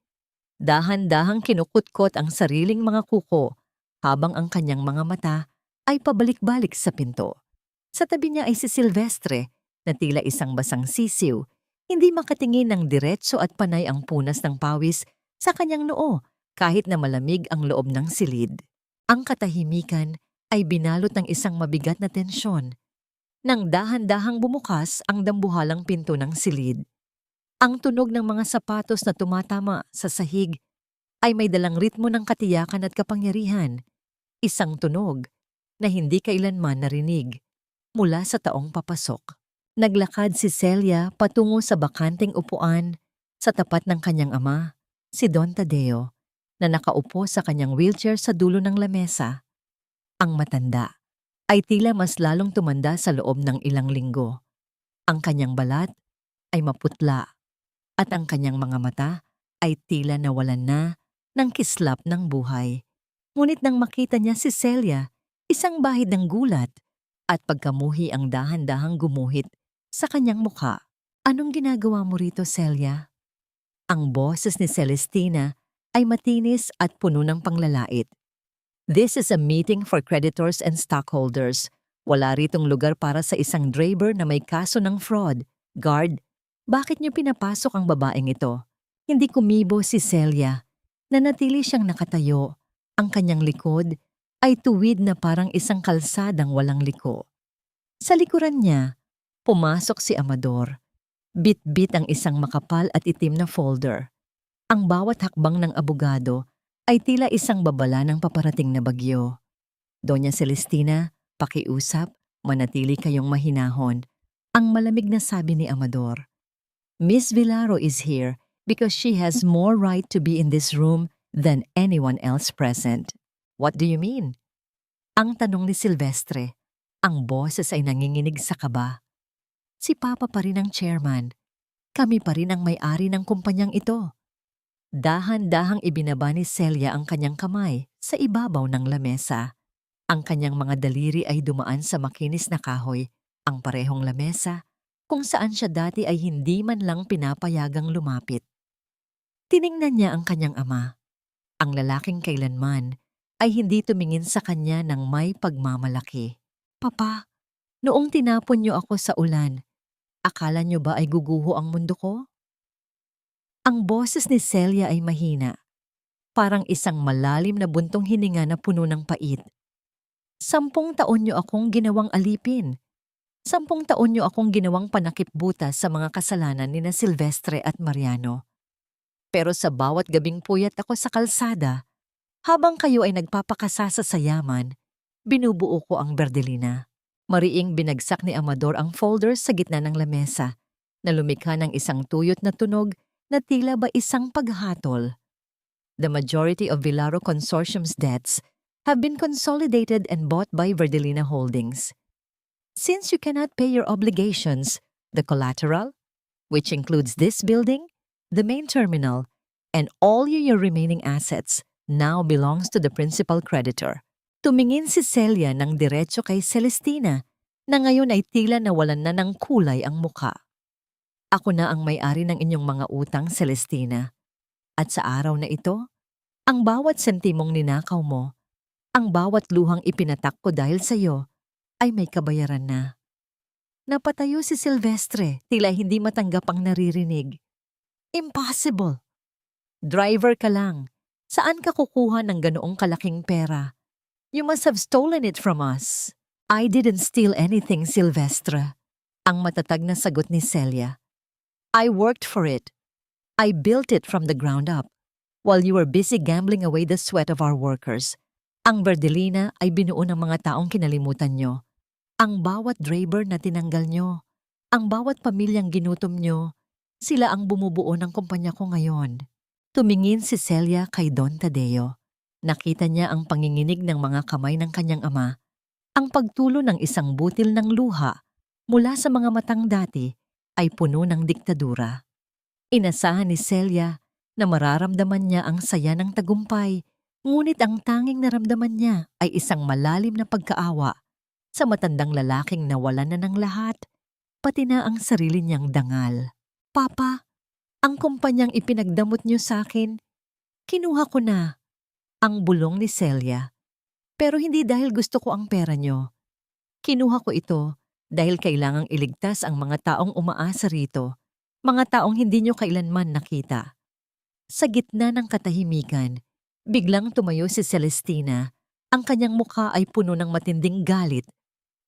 Dahan-dahang kinukutkot ang sariling mga kuko habang ang kanyang mga mata ay pabalik-balik sa pinto. Sa tabi niya ay si Silvestre na tila isang basang sisiw, hindi makatingin ng diretso at panay ang punas ng pawis sa kanyang noo kahit na malamig ang loob ng silid. Ang katahimikan ay binalot ng isang mabigat na tensyon. Nang dahan-dahang bumukas ang dambuhalang pinto ng silid, ang tunog ng mga sapatos na tumatama sa sahig ay may dalang ritmo ng katiyakan at kapangyarihan. Isang tunog na hindi kailanman narinig mula sa taong papasok. Naglakad si Celia patungo sa bakanting upuan sa tapat ng kanyang ama, si Don Tadeo, na nakaupo sa kanyang wheelchair sa dulo ng lamesa. Ang matanda ay tila mas lalong tumanda sa loob ng ilang linggo. Ang kanyang balat ay maputla at ang kanyang mga mata ay tila nawalan na ng kislap ng buhay. Ngunit nang makita niya si Celia, isang bahid ng gulat at pagkamuhi ang dahan-dahang gumuhit sa kanyang mukha. "Anong ginagawa mo rito, Celia?" Ang boses ni Celestina ay matinis at puno ng panglalait. "This is a meeting for creditors and stockholders. Wala ritong lugar para sa isang driver na may kaso ng fraud. Guard, bakit niyo pinapasok ang babaeng ito?" Hindi kumibo si Celia. Nanatili siyang nakatayo. Ang kanyang likod ay tuwid na parang isang kalsadang walang liko. Sa likuran niya, pumasok si Amador. Bit-bit ang isang makapal at itim na folder. Ang bawat hakbang ng abogado ay tila isang babala ng paparating na bagyo. "Doña Celestina, pakiusap, manatili kayong mahinahon," ang malamig na sabi ni Amador. "Miss Vilaro is here because she has more right to be in this room than anyone else present." What do you mean? Ang tanong ni Silvestre. Ang boses ay nanginginig sa kaba. Si Papa pa rin ang chairman. Kami pa rin ang may-ari ng kumpanyang ito. Dahan-dahang ibinaba ni Celia ang kanyang kamay sa ibabaw ng lamesa. Ang kanyang mga daliri ay dumaan sa makinis na kahoy, ang parehong lamesa, kung saan siya dati ay hindi man lang pinapayagang lumapit. Tiningnan niya ang kanyang ama. Ang lalaking kailanman ay hindi tumingin sa kanya ng may pagmamalaki. Papa, noong tinapon niyo ako sa ulan, akala niyo ba ay guguho ang mundo ko? Ang boses ni Celia ay mahina, parang isang malalim na buntong hininga na puno ng pait. 10 taon niyo akong ginawang alipin. 10 taon niyo akong ginawang panakipbutas sa mga kasalanan ni na Silvestre at Mariano. Pero sa bawat gabing puyat ako sa kalsada, habang kayo ay nagpapakasa sa yaman, binubuo ko ang Berdelina. Mariing binagsak ni Amador ang folders sa gitna ng lamesa, na lumikha ng isang tuyot na tunog na tila ba isang paghatol. The majority of Vilaro Consortium's debts have been consolidated and bought by Verdelina Holdings. Since you cannot pay your obligations, the collateral, which includes this building, the main terminal, and all your remaining assets, now belongs to the principal creditor. Tumingin si Celia ng diretso kay Celestina, na ngayon ay tila nawalan na ng kulay ang mukha. Ako na ang may-ari ng inyong mga utang, Celestina. At sa araw na ito, ang bawat sentimong ninakaw mo, ang bawat luhang ipinatak ko dahil sa iyo, ay may kabayaran na. Napatayo si Silvestre, tila hindi matanggap ang naririnig. Impossible! Driver ka lang. Saan ka kukuha ng ganoong kalaking pera? You must have stolen it from us. I didn't steal anything, Silvestre. Ang matatag na sagot ni Celia. I worked for it. I built it from the ground up. While you were busy gambling away the sweat of our workers, ang Verdelina ay binuo ng mga taong kinalimutan nyo. Ang bawat driver na tinanggal nyo, ang bawat pamilyang ginutom nyo, sila ang bumubuo ng kumpanya ko ngayon. Tumingin si Celia kay Don Tadeo. Nakita niya ang panginginig ng mga kamay ng kanyang ama, ang pagtulo ng isang butil ng luha mula sa mga matang dati ay puno ng diktadura. Inasahan ni Celia na mararamdaman niya ang saya ng tagumpay, ngunit ang tanging naramdaman niya ay isang malalim na pagkaawa sa matandang lalaking nawalan na ng lahat, pati na ang sarili niyang dangal. Papa, ang kumpanyang ipinagdamot niyo sa akin, kinuha ko na. Ang bulong ni Celia. Pero hindi dahil gusto ko ang pera niyo. Kinuha ko ito dahil kailangang iligtas ang mga taong umaasa rito, mga taong hindi niyo kailanman nakita. Sa gitna ng katahimikan, biglang tumayo si Celestina. Ang kanyang mukha ay puno ng matinding galit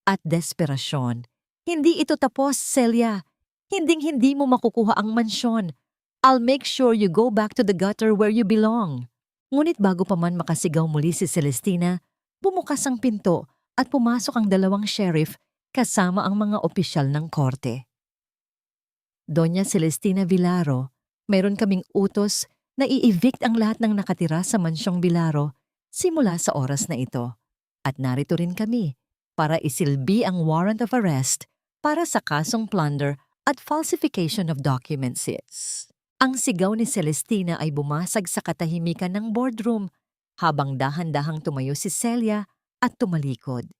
at desperasyon. Hindi ito tapos, Celia. Hinding-hindi mo makukuha ang mansyon. I'll make sure you go back to the gutter where you belong. Ngunit bago pa man makasigaw muli si Celestina, bumukas ang pinto at pumasok ang 2 sheriff kasama ang mga opisyal ng korte. Doña Celestina Vilaro, mayroon kaming utos na i-evict ang lahat ng nakatira sa mansyong Vilaro simula sa oras na ito. At narito rin kami para isilbi ang warrant of arrest para sa kasong plunder at falsification of documents. Ang sigaw ni Celestina ay bumasag sa katahimikan ng boardroom habang dahan-dahang tumayo si Celia at tumalikod.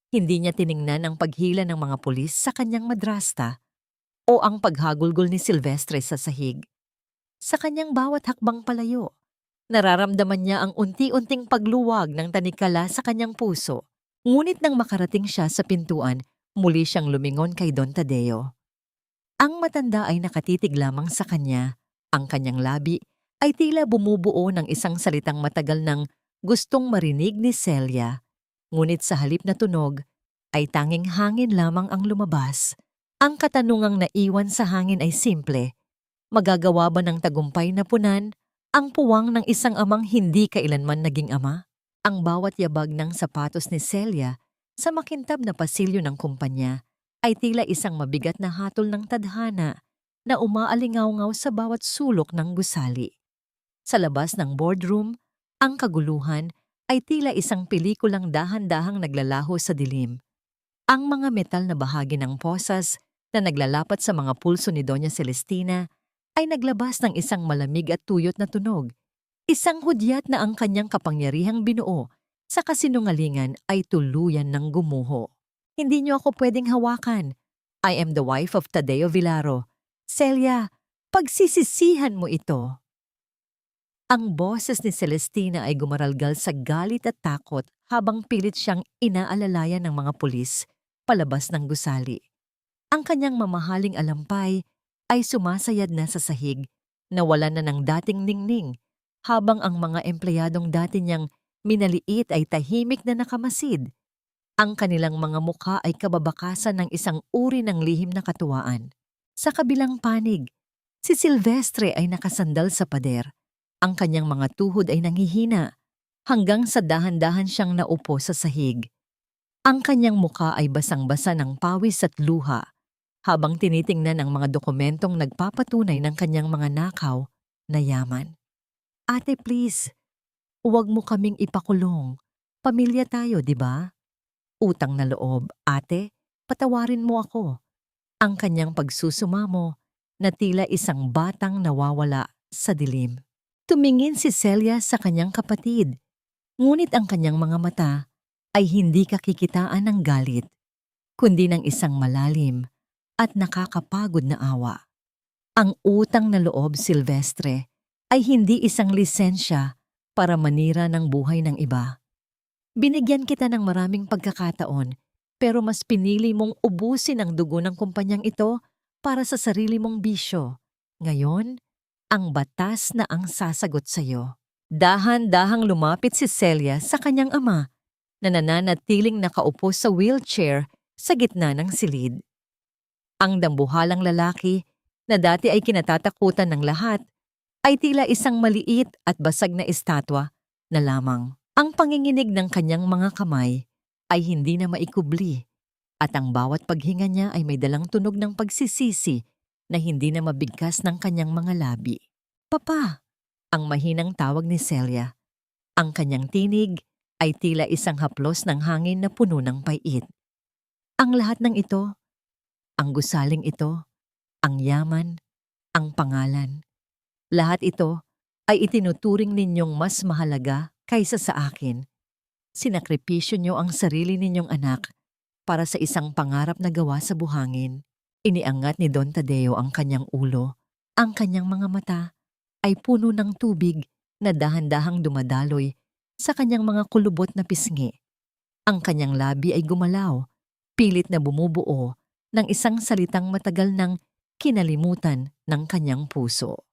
Hindi niya tiningnan ang paghila ng mga pulis sa kanyang madrasta o ang paghagulgol ni Silvestre sa sahig. Sa kanyang bawat hakbang palayo, nararamdaman niya ang unti-unting pagluwag ng tanikala sa kanyang puso. Ngunit nang makarating siya sa pintuan, muli siyang lumingon kay Don Tadeo. Ang matanda ay nakatitig lamang sa kanya. Ang kanyang labi ay tila bumubuo ng isang salitang matagal ng gustong marinig ni Celia. Ngunit sa halip na tunog, ay tanging hangin lamang ang lumabas. Ang katanungang naiwan sa hangin ay simple. Magagawa ba ng tagumpay na punan ang puwang ng isang amang hindi kailanman naging ama? Ang bawat yabag ng sapatos ni Celia sa makintab na pasilyo ng kumpanya ay tila isang mabigat na hatol ng tadhana na umaalingaw-ngaw sa bawat sulok ng gusali. Sa labas ng boardroom, ang kaguluhan ay tila isang pelikulang dahan-dahang naglalaho sa dilim. Ang mga metal na bahagi ng posas na naglalapat sa mga pulso ni Doña Celestina ay naglabas ng isang malamig at tuyot na tunog. Isang hudyat na ang kanyang kapangyarihang binuo sa kasinungalingan ay tuluyan ng gumuho. Hindi niyo ako pwedeng hawakan. I am the wife of Tadeo Villaro. Celia, pagsisisihan mo ito. Ang boses ni Celestina ay gumaralgal sa galit at takot habang pilit siyang inaalalayan ng mga pulis palabas ng gusali. Ang kanyang mamahaling alampay ay sumasayad na sa sahig, nawalan na ng dating ningning, habang ang mga empleyadong dati niyang minaliit ay tahimik na nakamasid. Ang kanilang mga mukha ay kababakasan ng isang uri ng lihim na katuwaan. Sa kabilang panig, si Silvestre ay nakasandal sa pader. Ang kanyang mga tuhod ay nanghihina hanggang sa dahan-dahan siyang naupo sa sahig. Ang kanyang mukha ay basang-basa ng pawis at luha habang tinitingnan ang mga dokumentong nagpapatunay ng kanyang mga nakaw na yaman. Ate, please, huwag mo kaming ipakulong. Pamilya tayo, di ba? Utang na loob, ate, patawarin mo ako. Ang kanyang pagsusumamo na tila isang batang nawawala sa dilim. Tumingin si Celia sa kanyang kapatid, ngunit ang kanyang mga mata ay hindi kakikitaan ng galit, kundi ng isang malalim at nakakapagod na awa. Ang utang na loob, Silvestre, ay hindi isang lisensya para manira ng buhay ng iba. Binigyan kita ng maraming pagkakataon, pero mas pinili mong ubusin ang dugo ng kumpanyang ito para sa sarili mong bisyo. Ngayon, ang batas na ang sasagot sa iyo. Dahan-dahang lumapit si Celia sa kanyang ama na nananatiling nakaupo sa wheelchair sa gitna ng silid. Ang dambuhalang lalaki na dati ay kinatatakutan ng lahat ay tila isang maliit at basag na estatwa na lamang. Ang panginginig ng kanyang mga kamay ay hindi na maikubli at ang bawat paghinga niya ay may dalang tunog ng pagsisisi na hindi na mabigkas ng kanyang mga labi. Papa, ang mahinang tawag ni Celia. Ang kanyang tinig ay tila isang haplos ng hangin na puno ng pait. Ang lahat ng ito, ang gusaling ito, ang yaman, ang pangalan, lahat ito ay itinuturing ninyong mas mahalaga kaysa sa akin. Sinakripisyo niyo ang sarili ninyong anak para sa isang pangarap na gawa sa buhangin. Iniangat ni Don Tadeo ang kanyang ulo. Ang kanyang mga mata ay puno ng tubig na dahan-dahang dumadaloy sa kanyang mga kulubot na pisngi. Ang kanyang labi ay gumalaw, pilit na bumubuo ng isang salitang matagal nang kinalimutan ng kanyang puso.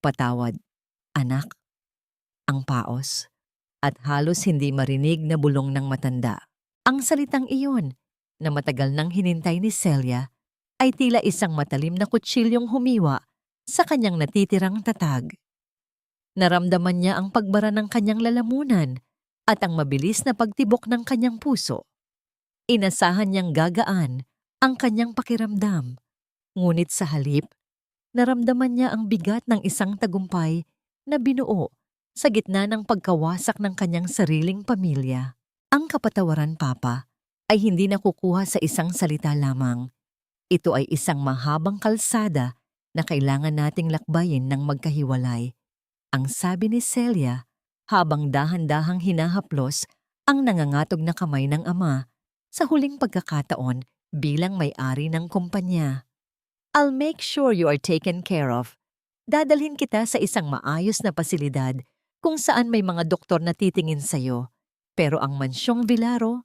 Patawad, anak, ang paos, at halos hindi marinig na bulong ng matanda. Ang salitang iyon na matagal nang hinintay ni Celia ay tila isang matalim na kutsilyong humiwa sa kanyang natitirang tatag. Naramdaman niya ang pagbara ng kanyang lalamunan at ang mabilis na pagtibok ng kanyang puso. Inasahan niyang gagaan ang kanyang pakiramdam, ngunit sa halip, naramdaman niya ang bigat ng isang tagumpay na binuo sa gitna ng pagkawasak ng kanyang sariling pamilya. Ang kapatawaran, Papa, ay hindi nakukuha sa isang salita lamang. Ito ay isang mahabang kalsada na kailangan nating lakbayin ng magkahiwalay. Ang sabi ni Celia habang dahan-dahang hinahaplos ang nangangatog na kamay ng ama sa huling pagkakataon bilang may-ari ng kumpanya. I'll make sure you are taken care of. Dadalhin kita sa isang maayos na pasilidad kung saan may mga doktor na titingin sa'yo. Pero ang mansyong Villaro,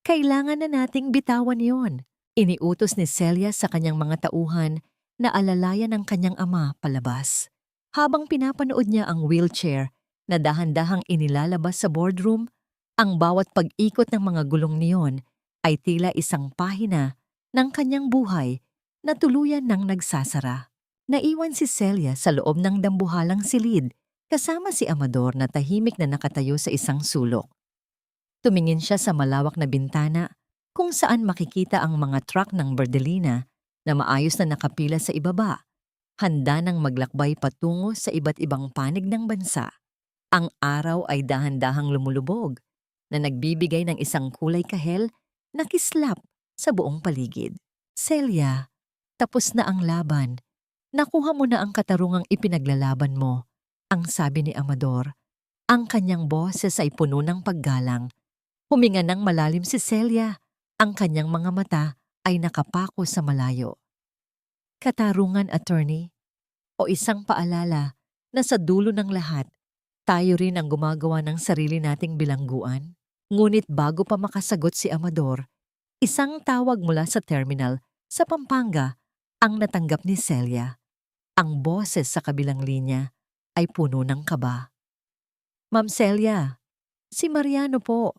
kailangan na nating bitawan yon. Iniutos ni Celia sa kanyang mga tauhan na alalayan ng kanyang ama palabas. Habang pinapanood niya ang wheelchair na dahan-dahang inilalabas sa boardroom, ang bawat pag-ikot ng mga gulong niyon ay tila isang pahina ng kanyang buhay na tuluyan ng nagsasara. Naiwan si Celia sa loob ng dambuhalang silid kasama si Amador na tahimik na nakatayo sa isang sulok. Tumingin siya sa malawak na bintana kung saan makikita ang mga truck ng Berdelina na maayos na nakapila sa ibaba, handa nang maglakbay patungo sa iba't ibang panig ng bansa. Ang araw ay dahan-dahang lumulubog na nagbibigay ng isang kulay kahel na kislap sa buong paligid. Celia, tapos na ang laban. Nakuha mo na ang katarungang ipinaglalaban mo, ang sabi ni Amador. Ang kanyang boses ay puno ng paggalang. Huminga ng malalim si Celia. Ang kanyang mga mata ay nakapako sa malayo. Katarungan, attorney, o isang paalala na sa dulo ng lahat, tayo rin ang gumagawa ng sarili nating bilangguan. Ngunit bago pa makasagot si Amador, isang tawag mula sa terminal sa Pampanga ang natanggap ni Celia. Ang boses sa kabilang linya ay puno ng kaba. Ma'am Celia, si Mariano po.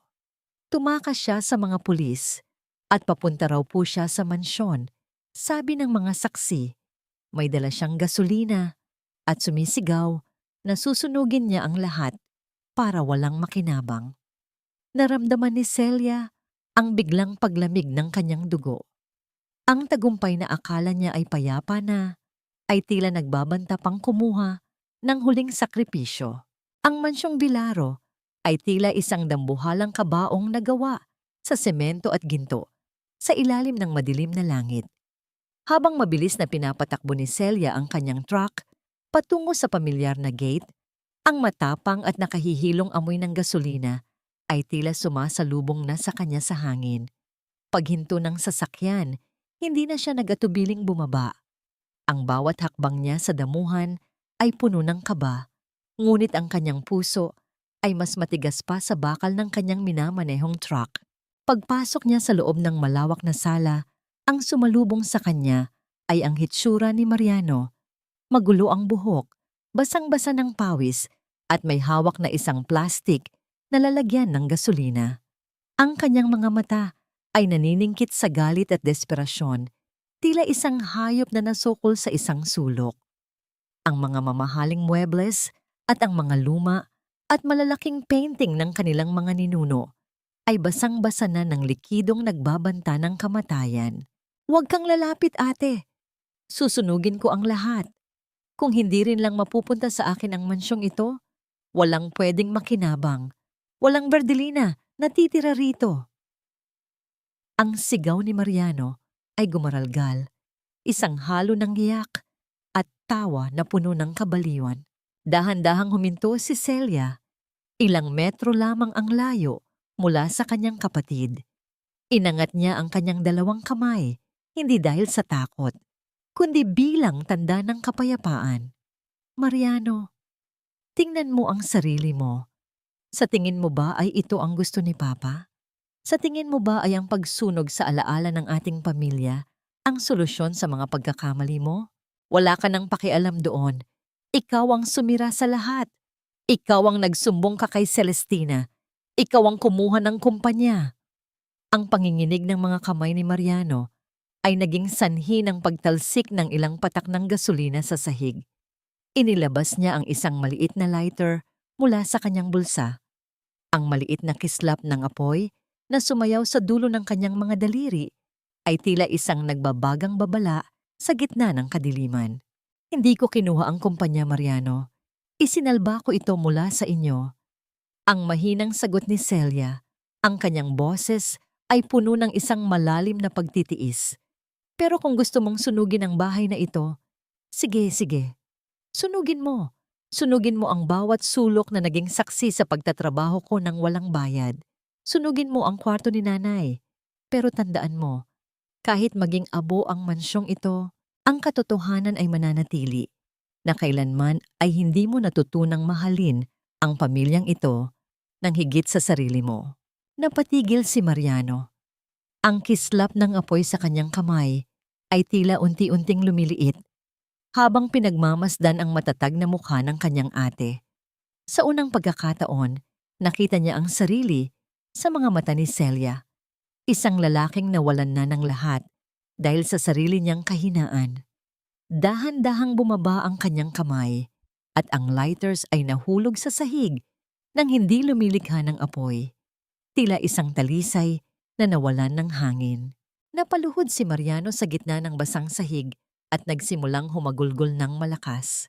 Tumakas siya sa mga pulis at papunta raw po siya sa mansyon. Sabi ng mga saksi, may dala siyang gasolina at sumisigaw na susunugin niya ang lahat para walang makinabang. Naramdaman ni Celia ang biglang paglamig ng kanyang dugo. Ang tagumpay na akala niya ay payapa na, ay tila nagbabanta pang kumuha ng huling sakripisyo. Ang mansyong Vilaro ay tila isang dambuhalang kabaong nagawa sa semento at ginto sa ilalim ng madilim na langit. Habang mabilis na pinapatakbo ni Celia ang kanyang truck patungo sa pamilyar na gate, ang matapang at nakahihilong amoy ng gasolina ay tila sumasalubong na sa kanya sa hangin. Paghinto ng sasakyan, hindi na siya nagatubiling bumaba. Ang bawat hakbang niya sa damuhan ay puno ng kaba, ngunit ang kanyang puso ay mas matigas pa sa bakal ng kanyang minamanehong truck. Pagpasok niya sa loob ng malawak na sala, ang sumalubong sa kanya ay ang hitsura ni Mariano. Magulo ang buhok, basang-basa ng pawis at may hawak na isang plastik na lalagyan ng gasolina. Ang kanyang mga mata ay naniningkit sa galit at desperasyon, tila isang hayop na nasukol sa isang sulok. Ang mga mamahaling muebles at ang mga luma at malalaking painting ng kanilang mga ninuno ay basang-basa na ng likidong nagbabanta ng kamatayan. Huwag kang lalapit, ate. Susunugin ko ang lahat. Kung hindi rin lang mapupunta sa akin ang mansyong ito, walang pwedeng makinabang. Walang Berdelina na titira rito. Ang sigaw ni Mariano ay gumaralgal, isang halo ng giyak at tawa na puno ng kabaliwan. Dahan-dahang huminto si Celia. Ilang metro lamang ang layo mula sa kanyang kapatid. Inangat niya ang kanyang dalawang kamay, hindi dahil sa takot, kundi bilang tanda ng kapayapaan. Mariano, tingnan mo ang sarili mo. Sa tingin mo ba ay ito ang gusto ni Papa? Sa tingin mo ba ay ang pagsunog sa alaala ng ating pamilya ang solusyon sa mga pagkakamali mo? Wala ka nang pakialam doon. Ikaw ang sumira sa lahat. Ikaw ang nagsumbong ka kay Celestina. Ikaw ang kumuha ng kumpanya. Ang panginginig ng mga kamay ni Mariano ay naging sanhi ng pagtalsik ng ilang patak ng gasolina sa sahig. Inilabas niya ang isang maliit na lighter mula sa kanyang bulsa. Ang maliit na kislap ng apoy na sumayaw sa dulo ng kanyang mga daliri ay tila isang nagbabagang babala sa gitna ng kadiliman. Hindi ko kinuha ang kumpanya, Mariano. Isinalba ko ito mula sa inyo. Ang mahinang sagot ni Celia, ang kanyang boses ay puno ng isang malalim na pagtitiis. Pero kung gusto mong sunugin ang bahay na ito, sige, sige. Sunugin mo. Sunugin mo ang bawat sulok na naging saksi sa pagtatrabaho ko ng walang bayad. Sunugin mo ang kwarto ni nanay. Pero tandaan mo, kahit maging abo ang mansyong ito, ang katotohanan ay mananatili na kailanman ay hindi mo natutunang mahalin ang pamilyang ito ng higit sa sarili mo. Napatigil si Mariano. Ang kislap ng apoy sa kanyang kamay ay tila unti-unting lumiliit habang pinagmamasdan ang matatag na mukha ng kanyang ate. Sa unang pagkakataon, nakita niya ang sarili sa mga mata ni Celia, isang lalaking nawalan na ng lahat dahil sa sarili niyang kahinaan. Dahan-dahang bumaba ang kanyang kamay at ang lighters ay nahulog sa sahig nang hindi lumilikha ng apoy. Tila isang talisay na nawalan ng hangin. Napaluhod si Mariano sa gitna ng basang sahig at nagsimulang humagulgol ng malakas.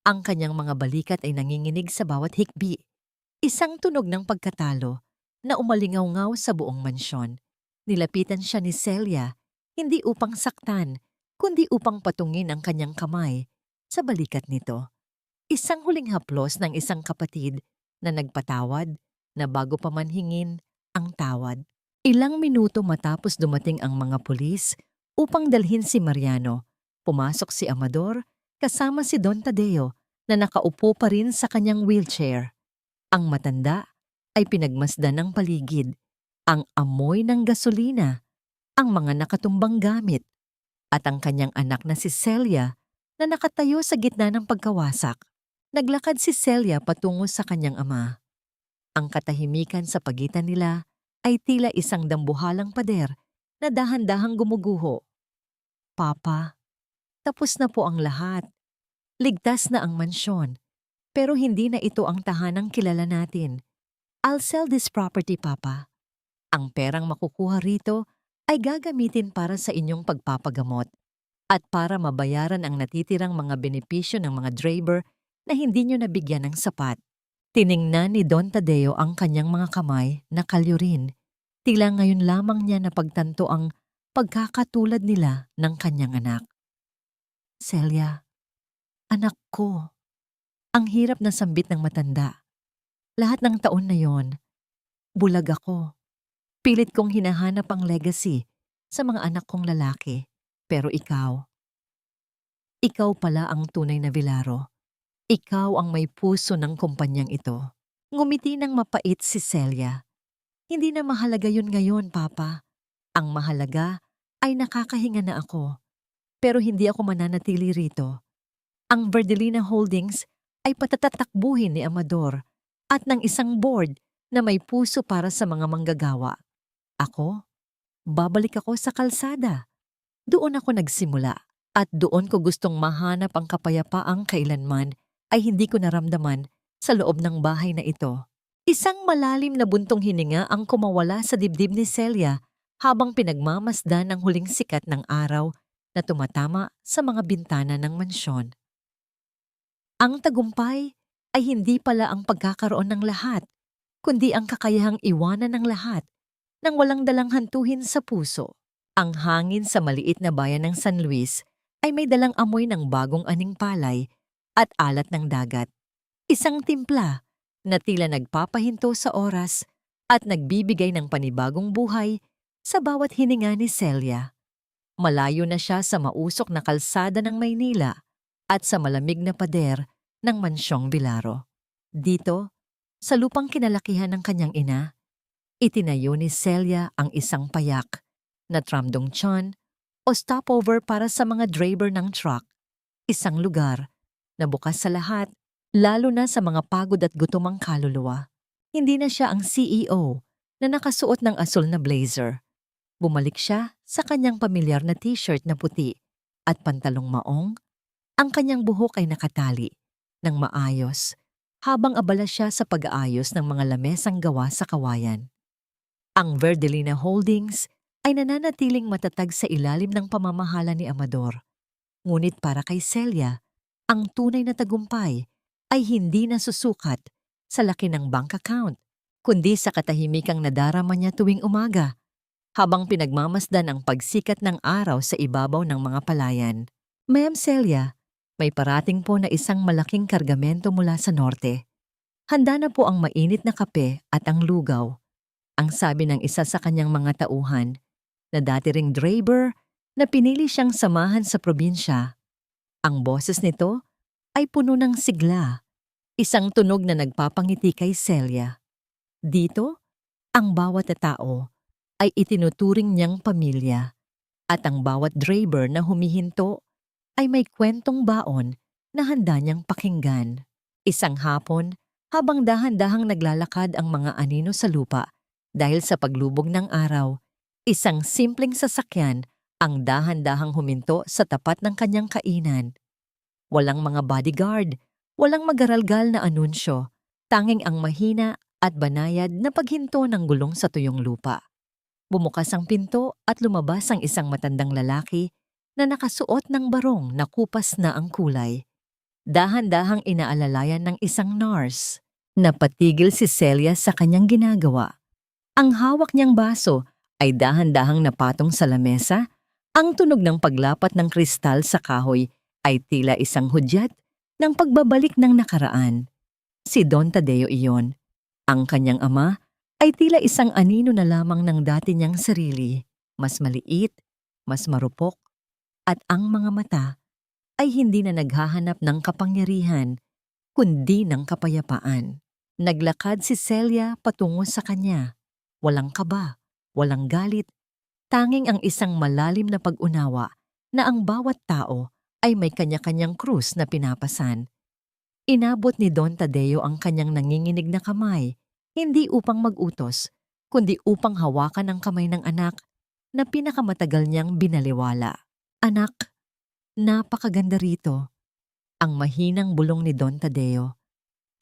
Ang kanyang mga balikat ay nanginginig sa bawat hikbi. Isang tunog ng pagkatalo na umalingaw-ngaw sa buong mansyon. Nilapitan siya ni Celia, hindi upang saktan, kundi upang patungin ang kanyang kamay sa balikat nito. Isang huling haplos ng isang kapatid na nagpatawad na bago pa man hingin ang tawad. Ilang minuto matapos dumating ang mga pulis upang dalhin si Mariano, pumasok si Amador kasama si Don Tadeo na nakaupo pa rin sa kanyang wheelchair. Ang matanda ay pinagmasdan ng paligid, ang amoy ng gasolina, ang mga nakatumbang gamit, at ang kanyang anak na si Celia na nakatayo sa gitna ng pagkawasak. Naglakad si Celia patungo sa kanyang ama. Ang katahimikan sa pagitan nila ay tila isang dambuhalang pader na dahan-dahang gumuguho. Papa, tapos na po ang lahat. Ligtas na ang mansyon. Pero hindi na ito ang tahanang kilala natin. I'll sell this property, Papa. Ang perang makukuha rito ay gagamitin para sa inyong pagpapagamot at para mabayaran ang natitirang mga benepisyo ng mga driver na hindi nyo nabigyan ng sapat. Tiningnan ni Don Tadeo ang kanyang mga kamay na kalyurin. Tila ngayon lamang niya napagtanto ang pagkakatulad nila ng kanyang anak. Celia, anak ko. Ang hirap na sambit ng matanda. Lahat ng taon na yon, bulag ako. Pilit kong hinahanap ang legacy sa mga anak kong lalaki. Pero ikaw pala ang tunay na Vilaro. Ikaw ang may puso ng kumpanyang ito. Ngumiti ng mapait si Celia. Hindi na mahalaga yun ngayon, Papa. Ang mahalaga ay nakakahinga na ako. Pero hindi ako mananatili rito. Ang Verdelina Holdings ay patatatakbuhin ni Amador at ng isang board na may puso para sa mga manggagawa. Ako, babalik ako sa kalsada. Doon ako nagsimula at doon ko gustong mahanap ang kapayapaang kailanman ay hindi ko naramdaman sa loob ng bahay na ito. Isang malalim na buntong hininga ang kumawala sa dibdib ni Celia habang pinagmamasdan ang huling sikat ng araw na tumatama sa mga bintana ng mansyon. Ang tagumpay ay hindi pala ang pagkakaroon ng lahat, kundi ang kakayahang iwanan ng lahat nang walang dalang hantuhin sa puso. Ang hangin sa maliit na bayan ng San Luis ay may dalang amoy ng bagong aning palay at alat ng dagat. Isang timpla na tila nagpapahinto sa oras at nagbibigay ng panibagong buhay sa bawat hininga ni Celia. Malayo na siya sa mausok na kalsada ng Maynila at sa malamig na pader ng mansyong Vilaro. Dito, sa lupang kinalakihan ng kanyang ina, itinayo ni Celia ang isang payak na tramdong tiyan o stopover para sa mga driver ng truck. Isang lugar na bukas sa lahat, lalo na sa mga pagod at gutomang kaluluwa. Hindi na siya ang CEO na nakasuot ng asul na blazer. Bumalik siya sa kanyang pamilyar na t-shirt na puti at pantalong maong. Ang kanyang buhok ay nakatali ng maayos habang abala siya sa pag-aayos ng mga lamesang gawa sa kawayan. Ang Verdelina Holdings ay nananatiling matatag sa ilalim ng pamamahala ni Amador. Ngunit para kay Celia, ang tunay na tagumpay ay hindi nasusukat sa laki ng bank account, kundi sa katahimikang nadarama niya tuwing umaga habang pinagmamasdan ang pagsikat ng araw sa ibabaw ng mga palayan. Ma'am Celia, may parating po na isang malaking kargamento mula sa norte. Handa na po ang mainit na kape at ang lugaw. Ang sabi ng isa sa kanyang mga tauhan na dati ring driver na pinili siyang samahan sa probinsya. Ang boses nito ay puno ng sigla, isang tunog na nagpapangiti kay Celia. Dito, ang bawat tao ay itinuturing niyang pamilya at ang bawat driver na humihinto ay may kwentong baon na handa niyang pakinggan. Isang hapon, habang dahan-dahang naglalakad ang mga anino sa lupa dahil sa paglubog ng araw, isang simpleng sasakyan ang dahan-dahang huminto sa tapat ng kanyang kainan. Walang mga bodyguard, walang magaralgal na anunsyo, tanging ang mahina at banayad na paghinto ng gulong sa tuyong lupa. Bumukas ang pinto at lumabas ang isang matandang lalaki na nakasuot ng barong na kupas na ang kulay. Dahan-dahang inaalalayan ng isang nurse. Napatigil si Celia sa kanyang ginagawa. Ang hawak niyang baso ay dahan-dahang napatong sa lamesa. Ang tunog ng paglapat ng kristal sa kahoy ay tila isang hudyat ng pagbabalik ng nakaraan. Si Don Tadeo iyon. Ang kanyang ama ay tila isang anino na lamang ng dati niyang sarili. Mas maliit, mas marupok, at ang mga mata ay hindi na naghahanap ng kapangyarihan, kundi ng kapayapaan. Naglakad si Celia patungo sa kanya. Walang kaba, walang galit, tanging ang isang malalim na pag-unawa na ang bawat tao ay may kanya-kanyang krus na pinapasan. Inabot ni Don Tadeo ang kanyang nanginginig na kamay, hindi upang mag-utos, kundi upang hawakan ang kamay ng anak na pinakamatagal niyang binaliwala. Anak, napakaganda rito. Ang mahinang bulong ni Don Tadeo,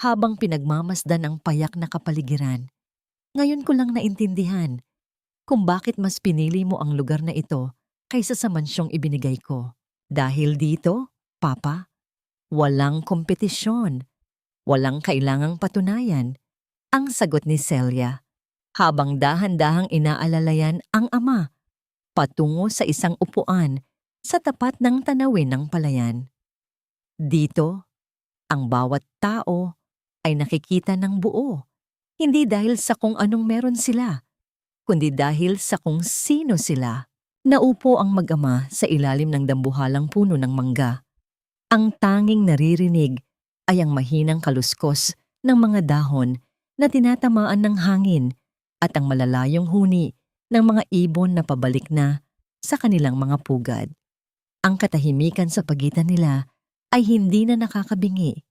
habang pinagmamasdan ang payak na kapaligiran. Ngayon ko lang naintindihan kung bakit mas pinili mo ang lugar na ito kaysa sa mansyong ibinigay ko. Dahil dito, Papa, walang kompetisyon, walang kailangang patunayan, ang sagot ni Celia, habang dahan-dahang inaalalayan ang ama patungo sa isang upuan sa tapat ng tanawin ng palayan. Dito, ang bawat tao ay nakikita ng buo, hindi dahil sa kung anong meron sila, kundi dahil sa kung sino sila. Naupo ang mag-ama sa ilalim ng dambuhalang puno ng mangga. Ang tanging naririnig ay ang mahinang kaluskos ng mga dahon na tinatamaan ng hangin at ang malalayong huni ng mga ibon na pabalik na sa kanilang mga pugad. Ang katahimikan sa pagitan nila ay hindi na nakakabingi.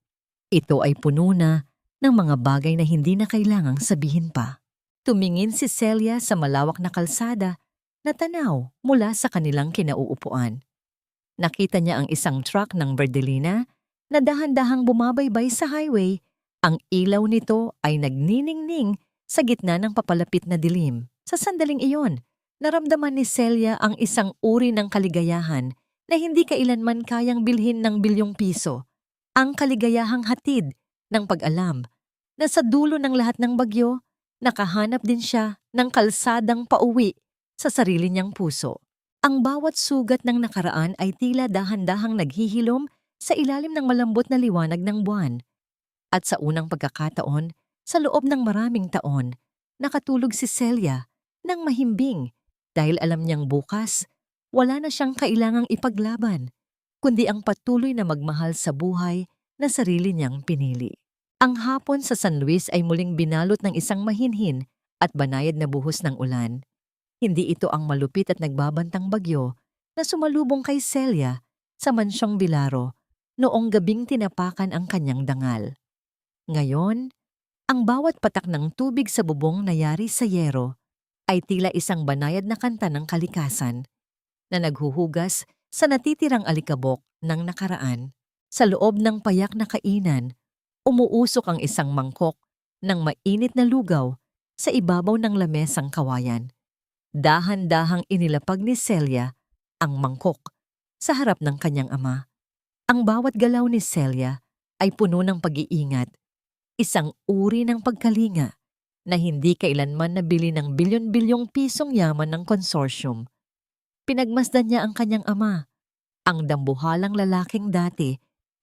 Ito ay puno na ng mga bagay na hindi na kailangang sabihin pa. Tumingin si Celia sa malawak na kalsada na tanaw mula sa kanilang kinauupuan. Nakita niya ang isang truck ng Verdelina na dahan-dahang bumabaybay sa highway. Ang ilaw nito ay nagniningning sa gitna ng papalapit na dilim. Sa sandaling iyon, naramdaman ni Celia ang isang uri ng kaligayahan na hindi kailanman kayang bilhin ng bilyong piso. Ang kaligayahang hatid ng pag-alam na sa dulo ng lahat ng bagyo, nakahanap din siya ng kalsadang pauwi sa sarili niyang puso. Ang bawat sugat ng nakaraan ay tila dahan-dahang naghihilom sa ilalim ng malambot na liwanag ng buwan. At sa unang pagkakataon, sa loob ng maraming taon, nakatulog si Celia ng mahimbing dahil alam niyang bukas, wala na siyang kailangang ipaglaban, kundi ang patuloy na magmahal sa buhay na sarili niyang pinili. Ang hapon sa San Luis ay muling binalot ng isang mahinhin at banayad na buhos ng ulan. Hindi ito ang malupit at nagbabantang bagyo na sumalubong kay Celia sa mansyong Bilaro noong gabing tinapakan ang kanyang dangal. Ngayon, ang bawat patak ng tubig sa bubong na yari sa yero ay tila isang banayad na kanta ng kalikasan na naghuhugas sa natitirang alikabok ng nakaraan. Sa loob ng payak na kainan, umuusok ang isang mangkok ng mainit na lugaw sa ibabaw ng lamesang kawayan. Dahan-dahang inilapag ni Celia ang mangkok sa harap ng kanyang ama. Ang bawat galaw ni Celia ay puno ng pag-iingat, isang uri ng pagkalinga na hindi kailanman nabili ng bilyon-bilyong pisong yaman ng konsorsyum. Pinagmasdan niya ang kanyang ama. Ang dambuhalang lalaking dati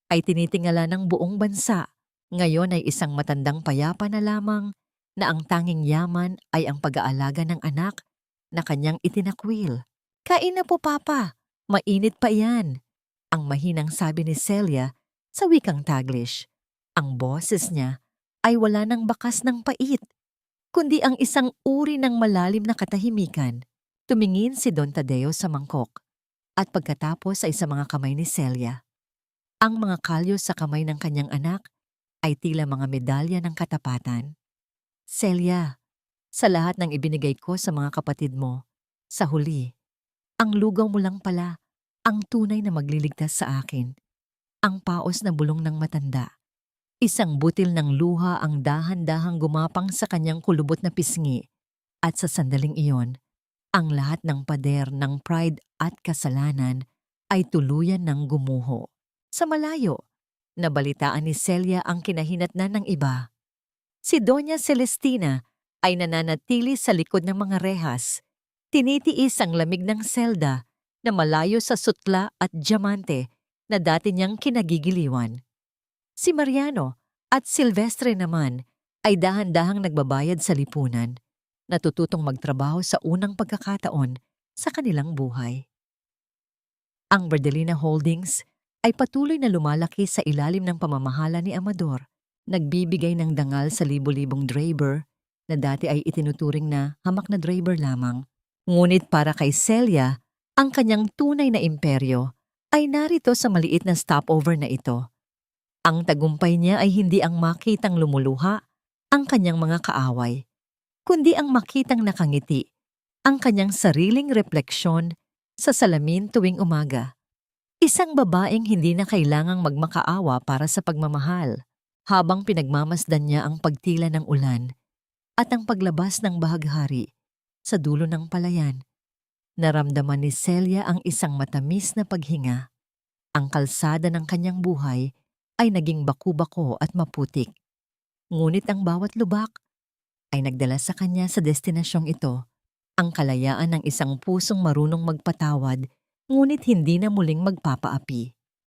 ay tinitingala ng buong bansa. Ngayon ay isang matandang payapa na lamang na ang tanging yaman ay ang pag-aalaga ng anak na kanyang itinakwil. "Kain na po, Papa. Mainit pa yan," ang mahinang sabi ni Celia sa wikang Taglish. Ang boses niya ay wala ng bakas ng pait, kundi ang isang uri ng malalim na katahimikan. Tumingin si Don Tadeo sa mangkok at pagkatapos ay sa mga kamay ni Celia. Ang mga kalyo sa kamay ng kanyang anak ay tila mga medalya ng katapatan. "Celia, sa lahat ng ibinigay ko sa mga kapatid mo, sa huli, ang lugaw mo lang pala ang tunay na magliligtas sa akin." Ang paos na bulong ng matanda. Isang butil ng luha ang dahan-dahang gumapang sa kanyang kulubot na pisngi. At sa sandaling iyon, ang lahat ng pader ng pride at kasalanan ay tuluyan ng gumuho. Sa malayo, Nabalitaan ni Celia ang kinahinatnan ng iba. Si Doña Celestina ay nananatili sa likod ng mga rehas. Tinitiis ang lamig ng selda na malayo sa sutla at diamante na dati niyang kinagigiliwan. Si Mariano at Silvestre naman ay dahan-dahang nagbabayad sa lipunan, natututong magtrabaho sa unang pagkakataon sa kanilang buhay. Ang Verdelina Holdings ay patuloy na lumalaki sa ilalim ng pamamahala ni Amador, nagbibigay ng dangal sa libo-libong driver na dati ay itinuturing na hamak na driver lamang. Ngunit para kay Celia, ang kanyang tunay na imperyo ay narito sa maliit na stopover na ito. Ang tagumpay niya ay hindi ang makitang lumuluha ang kanyang mga kaaway, kundi ang makitang nakangiti ang kanyang sariling refleksyon sa salamin tuwing umaga. Isang babaeng hindi na kailangang magmakaawa para sa pagmamahal, habang pinagmamasdan niya ang pagtila ng ulan at ang paglabas ng bahaghari sa dulo ng palayan. Naramdaman ni Celia ang isang matamis na paghinga. Ang kalsada ng kanyang buhay ay naging baku-bako at maputik. Ngunit ang bawat lubak ay nagdala sa kanya sa destinasyong ito, ang kalayaan ng isang pusong marunong magpatawad ngunit hindi na muling magpapaapi.